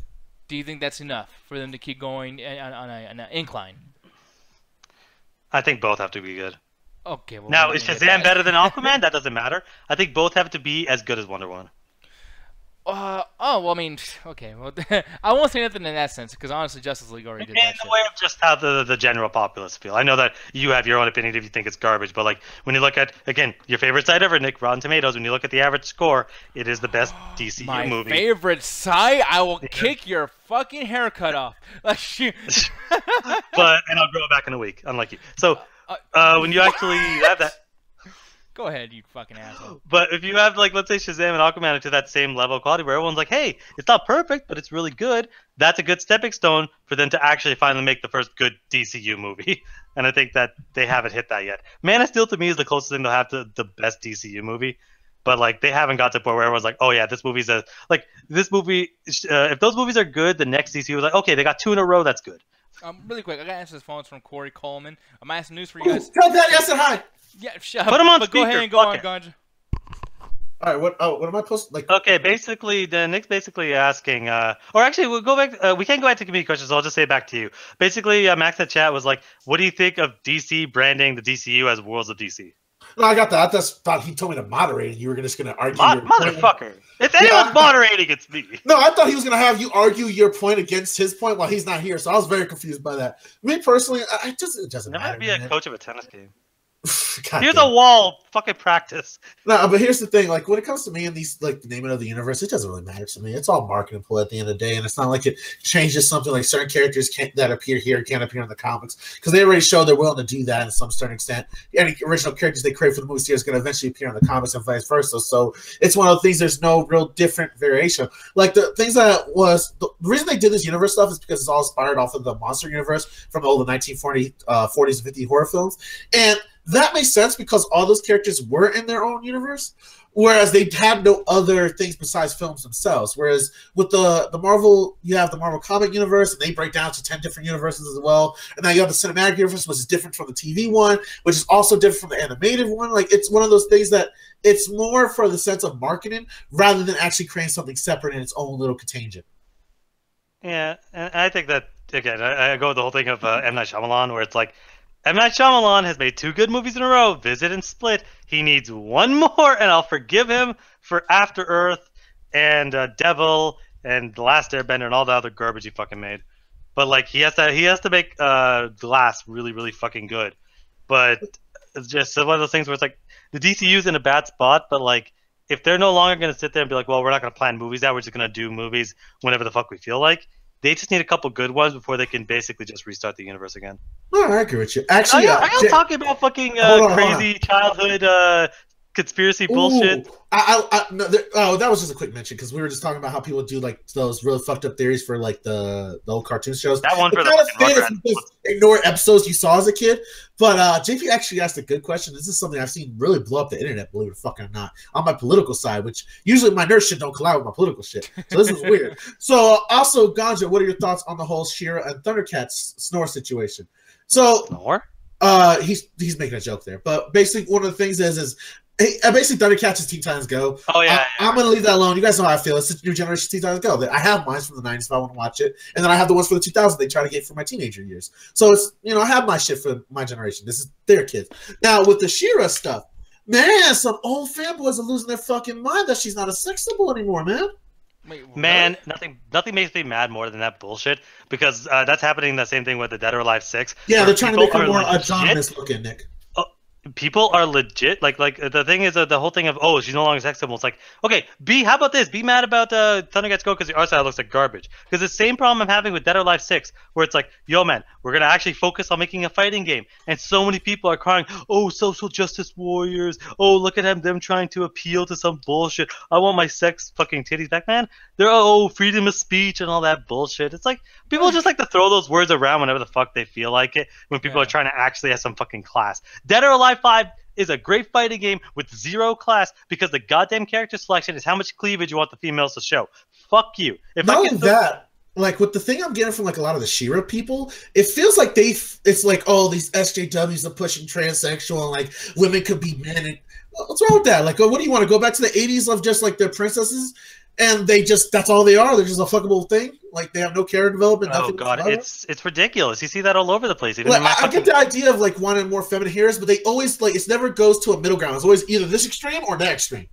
do you think that's enough for them to keep going on an incline? I think both have to be good. Okay. Well, now, is Shazam better than Aquaman? That doesn't matter. I think both have to be as good as Wonder Woman. Well, I mean, okay. Well, I won't say nothing in that sense because honestly, Justice League already did that shit. In the way of just how the general populace feel. I know that you have your own opinion if you think it's garbage, but like when you look at, again, your favorite site ever, Nick, Rotten Tomatoes, when you look at the average score, it is the best DCU movie. My favorite site? I will kick your fucking haircut off. Like, and I'll grow it back in a week, unlike you. So when you actually have that. Go ahead, you fucking asshole. But if you have, like, let's say Shazam and Aquaman to that same level of quality where everyone's like, hey, it's not perfect, but it's really good, that's a good stepping stone for them to actually finally make the first good DCU movie. And I think that they haven't hit that yet. Man of Steel, to me, is the closest thing they'll have to the best DCU movie. But, like, they haven't got to the point where everyone's like, oh, yeah, this movie's a... Like, this movie... if those movies are good, the next DCU was like, okay, they got 2 in a row, that's good. Really quick, I got to answer this phone. It's from Corey Coleman. I'm asking news for you guys. Tell Daddy I said hi. Yeah, shut up. Put him on but speaker. Go ahead and go on, Ganja. All right, what am I supposed to, like? Okay, basically, Nick's basically asking, or actually, we'll go back. We can't go back to community questions, so I'll just say it back to you. Basically, Max at chat was like, "What do you think of DC branding the DCU as Worlds of DC?" No, I got that. I just thought he told me to moderate, and you were just going to argue. Motherfucker! If anyone's moderating, it's me. No, I thought he was going to have you argue your point against his point while he's not here. So I was very confused by that. Me personally, it doesn't That matter. might be a coach of a tennis game. God Here's damn. a wall. Fucking practice. No, but here's the thing. Like, when it comes to me and these, like, the naming of the universe, it doesn't really matter to me. It's all marketing pull at the end of the day, and it's not like it changes something. Like, certain characters that appear here can't appear in the comics because they already showed they're willing to do that in some certain extent. Any original characters they create for the movie series is going to eventually appear in the comics and vice versa. So it's one of the things. There's no real different variation. Like, the things that was the reason they did this universe stuff is because it's all inspired off of the monster universe from all the 1940s and 50s horror films, and that makes sense because all those characters were in their own universe, whereas they had no other things besides films themselves. Whereas with the Marvel, you have the Marvel comic universe, and they break down to 10 different universes as well. And now you have the cinematic universe, which is different from the TV one, which is also different from the animated one. Like, it's one of those things that it's more for the sense of marketing rather than actually creating something separate in its own little contagion. Yeah, and I think that, again, I go with the whole thing of M. Night Shyamalan, where it's like, M. Night Shyamalan has made 2 good movies in a row, Visit and Split. He needs 1 more, and I'll forgive him for After Earth and Devil and The Last Airbender and all the other garbage he fucking made. But, like, he has to make Glass really, really fucking good. But it's just one of those things where it's like, the DCU's in a bad spot, but, like, if they're no longer going to sit there and be like, well, we're not going to plan movies out, we're just going to do movies whenever the fuck we feel like, they just need a couple good ones before they can basically just restart the universe again. No, I agree with you. Actually, are you talking about fucking crazy childhood conspiracy bullshit. That was just a quick mention because we were just talking about how people do like those really fucked up theories for like the old cartoon shows. That one for the fucking just ignore episodes you saw as a kid. But JP actually asked a good question. This is something I've seen really blow up the internet, believe it fucking or not, on my political side, which usually my nerd shit don't collide with my political shit. So this is weird. So also, Ganja, what are your thoughts on the whole She-Ra and Thundercats snore situation? So Snore? He's making a joke there, but basically one of the things is basically Thundercats is Teen Titans Go. Oh yeah, I'm gonna leave that alone. You guys know how I feel. It's the new generation Teen Titans Go. I have mine from the '90s if I want to watch it, and then I have the ones for the 2000s. They try to get for my teenager years. So it's I have my shit for my generation. This is their kids. Now with the She-Ra stuff, man, some old fanboys are losing their fucking mind that she's not a sex symbol anymore, man. Wait, man, nothing makes me mad more than that bullshit because that's happening. The same thing with the Dead or Alive 6. Yeah, they're trying to make her more autonomous looking, Nick. People are legit like the thing is the whole thing of she's no longer sex symbol. It's like, okay, how about this? Be mad about Thundercats Go because the art style looks like garbage. Because the same problem I'm having with Dead or Alive 6, where it's like, yo man, we're gonna actually focus on making a fighting game, and so many people are crying, oh, social justice warriors, oh, look at them trying to appeal to some bullshit. I want my sex fucking titties back, man. They're freedom of speech and all that bullshit. It's like people just like to throw those words around whenever the fuck they feel like it when people are trying to actually have some fucking class. Dead or Alive 5 is a great fighting game with zero class because the goddamn character selection is how much cleavage you want the females to show. Fuck you. Not only that, like with the thing I'm getting from like a lot of the She-Ra people, it feels like it's like, oh, these SJWs are pushing transsexual and like women could be men. And what's wrong with that? Like, what do you want to go back to the 80s of just like their princesses? And that's all they are. They're just a fuckable thing. Like they have no character development. Oh god, it's ridiculous. You see that all over the place. Even I get the idea of like wanting more feminine heroes, but they always like it never goes to a middle ground. It's always either this extreme or that extreme.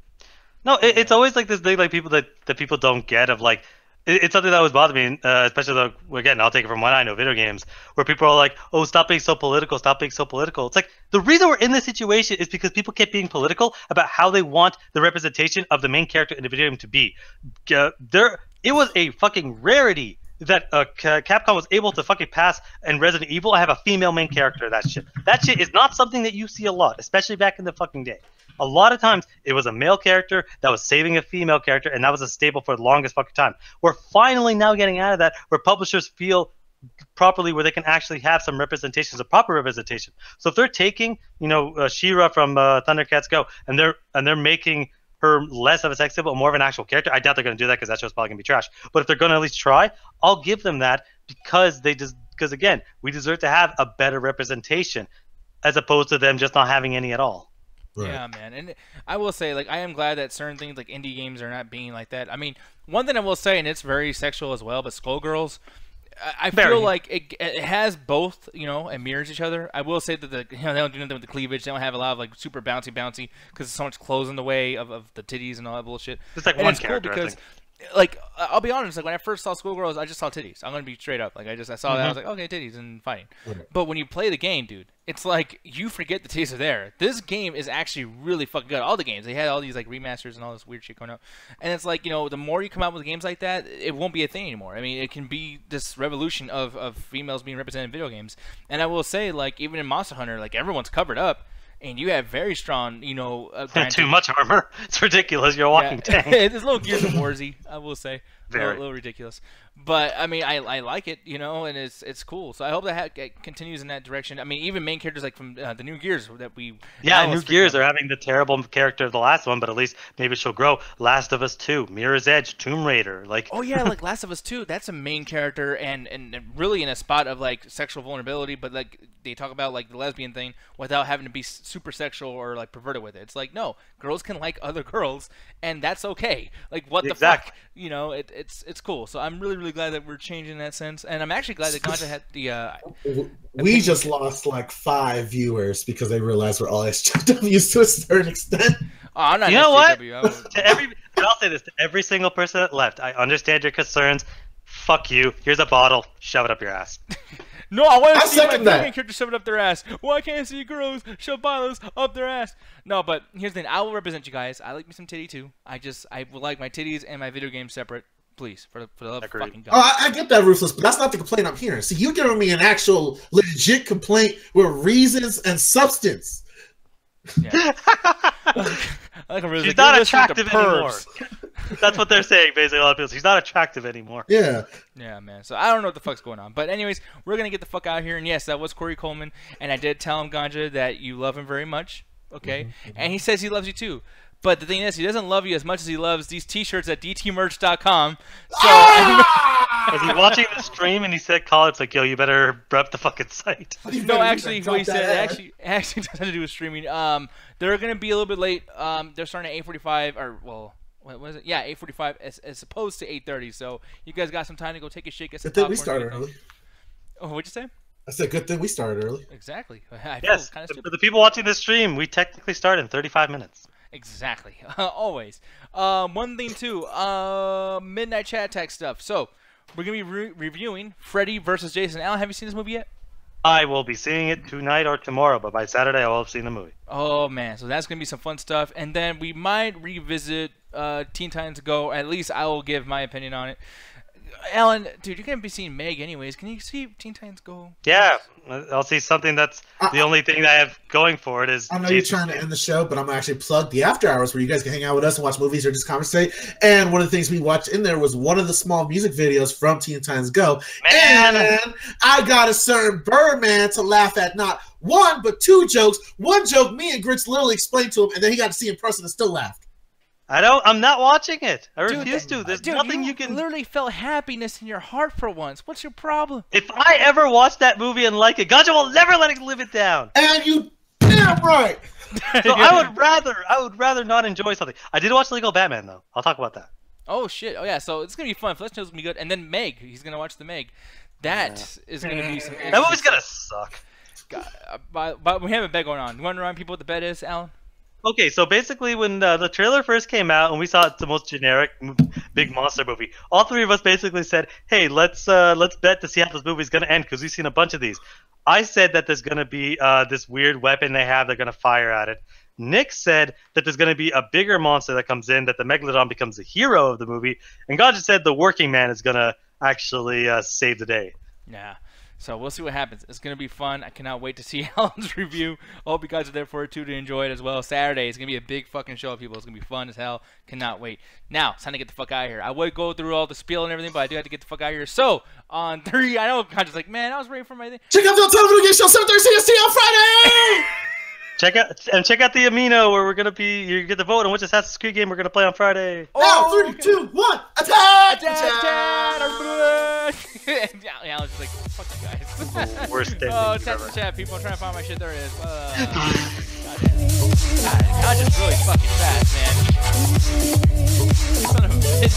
No, it's always like this thing like people that people don't get of like. It's something that always bothered me, especially again, I'll take it from what I know, video games, where people are like, oh, stop being so political, stop being so political. It's like, the reason we're in this situation is because people kept being political about how they want the representation of the main character in the video game to be. It was a fucking rarity that Capcom was able to fucking pass in Resident Evil. I have a female main character of that shit. That shit is not something that you see a lot, especially back in the fucking day. A lot of times, it was a male character that was saving a female character, and that was a staple for the longest fucking time. We're finally now getting out of that, where publishers feel properly where they can actually have some representation, a proper representation. So if they're taking, She-Ra from Thundercats Go, and they're making her less of a sex symbol, more of an actual character, I doubt they're going to do that because that show's probably going to be trash. But if they're going to at least try, I'll give them that because again, we deserve to have a better representation as opposed to them just not having any at all. Right. Yeah, man, and I will say, like, I am glad that certain things, like indie games, are not being like that. I mean, one thing I will say, and it's very sexual as well, but Skullgirls, I feel like it has both, it mirrors each other. I will say that they don't do nothing with the cleavage. They don't have a lot of like super bouncy because there's so much clothes in the way of the titties and all that bullshit. It's like one character, cool because, like, I'll be honest, like when I first saw Skullgirls, I just saw titties. I'm gonna be straight up. Like I saw that, I was like, okay, titties and fighting. But when you play the game, dude, it's like you forget the titties are there. This game is actually really fucking good. All the games, they had all these like remasters and all this weird shit going up, and it's like the more you come out with games like that, it won't be a thing anymore. I mean, it can be this revolution of females being represented in video games. And I will say, like even in Monster Hunter, like everyone's covered up. And you have very strong, too much armor. It's ridiculous. You're a walking tank. It's a little Gears of Warsy, I will say. A little ridiculous. But I mean, I like it, and it's cool. So I hope that it continues in that direction. I mean, even main characters like from the new Gears that we. Yeah, new Gears are having the terrible character of the last one, but at least maybe she'll grow. Last of Us 2, Mirror's Edge, Tomb Raider, like. Oh yeah, like Last of Us 2. That's a main character and really in a spot of like sexual vulnerability, but like they talk about like the lesbian thing without having to be super sexual or like perverted with it. It's like no, girls can like other girls, and that's okay. Like what the fuck, It's cool. So I'm really glad that we're changing that sense, and I'm actually glad that Ganja had the. We just lost like 5 viewers because they realized we're all SJWs to a certain extent. Oh, I'm not. You know what? I'll say this to every single person that left. I understand your concerns. Fuck you. Here's a bottle. Shove it up your ass. No, I want to see my main character shove it up their ass. Why can't I see girls shove bottles up their ass? No, but here's the thing. I will represent you guys. I like me some titty too. I would like my titties and my video games separate. Please, for the love of fucking God. Oh, I get that, Ruthless, but that's not the complaint I'm hearing. See, you're giving me an actual legit complaint with reasons and substance. Yeah. I like She's not attractive anymore. That's what they're saying, basically. A lot of people. She's not attractive anymore. Yeah. Yeah, man. So I don't know what the fuck's going on. But anyways, we're going to get the fuck out of here. And yes, that was Corey Coleman. And I did tell him, Ganja, that you love him very much. Okay? And he says he loves you too. But the thing is, he doesn't love you as much as he loves these t-shirts at dtmerch.com. So was he watching the stream and he said, "Call it's like, yo, you better rep the fucking site." No, actually, what he said actually doesn't do with streaming. They're gonna be a little bit late. They're starting at 8:45, or well, what was it? Yeah, 8:45 as opposed to 8:30. So you guys got some time to go take a shake. Get some Good thing we popcorn, started early. Oh, what'd you say? I said good thing we started early. Exactly. I Yes, kind of for stupid. the people watching this stream, we technically start in 35 minutes. Exactly. Always. One thing too. Midnight Chat Tech stuff. So we're gonna be reviewing Freddy versus Jason. Alan, have you seen this movie yet? I will be seeing it tonight or tomorrow, but by Saturday I will have seen the movie. Oh man, so that's gonna be some fun stuff. And then we might revisit Teen Titans Go. At least I will give my opinion on it. Alan, dude, you're gonna be seeing Meg anyways. Can you see Teen Titans Go? Yeah, I'll see something that's the only thing that I have going for it is. I know you're trying to end the show, but I'm gonna actually plug the after hours where you guys can hang out with us and watch movies or just conversate. And one of the things we watched in there was one of the small music videos from Teen Titans Go. Man. And I got a certain Birdman to laugh at not one but two jokes. One joke me and Grits literally explained to him, and then he got to see in person and still laughed. I'm not watching it. I Dude, refuse to. There's nothing you can. Literally felt happiness in your heart for once. What's your problem? If I ever watch that movie and like it, Ganja will never let it live it down. And you damn right. So I would rather not enjoy something. I did watch Lego Batman though. I'll talk about that. Oh shit! Oh yeah, so it's gonna be fun. Flesh Tales gonna be good, and then Meg. He's gonna watch the Meg. That is gonna be some. That movie's gonna suck. God, but we have a bet going on. You want to remind people what the bet is, Alan? Okay, so basically when the trailer first came out and we saw it's the most generic big monster movie, all three of us basically said, hey, let's bet to see how this movie's going to end because we've seen a bunch of these. I said that there's going to be this weird weapon they have they're going to fire at it. Nick said that there's going to be a bigger monster that comes in, that the Megalodon becomes the hero of the movie. And God just said the working man is going to actually save the day. Yeah. So we'll see what happens. It's going to be fun. I cannot wait to see Alan's review. I hope you guys are there for it too to enjoy it as well. Saturday is going to be a big fucking show, people. It's going to be fun as hell. Cannot wait. Now, it's time to get the fuck out of here. I would go through all the spiel and everything, but I do have to get the fuck out of here. So, on 3, I know I'm just like, man, I was ready for my thing. Check out the television game show 7:30 CST on Friday. Check out the Amino where we're gonna be. You get to vote on which Assassin's Creed game we're gonna play on Friday. Now, 3, 2, 1, attack! Yeah, I was just like, fuck you guys. Worst ending Oh, ever. test the chat, people. I'm trying to find my shit. There it is. God, just really fucking fast, man. Son of a bitch.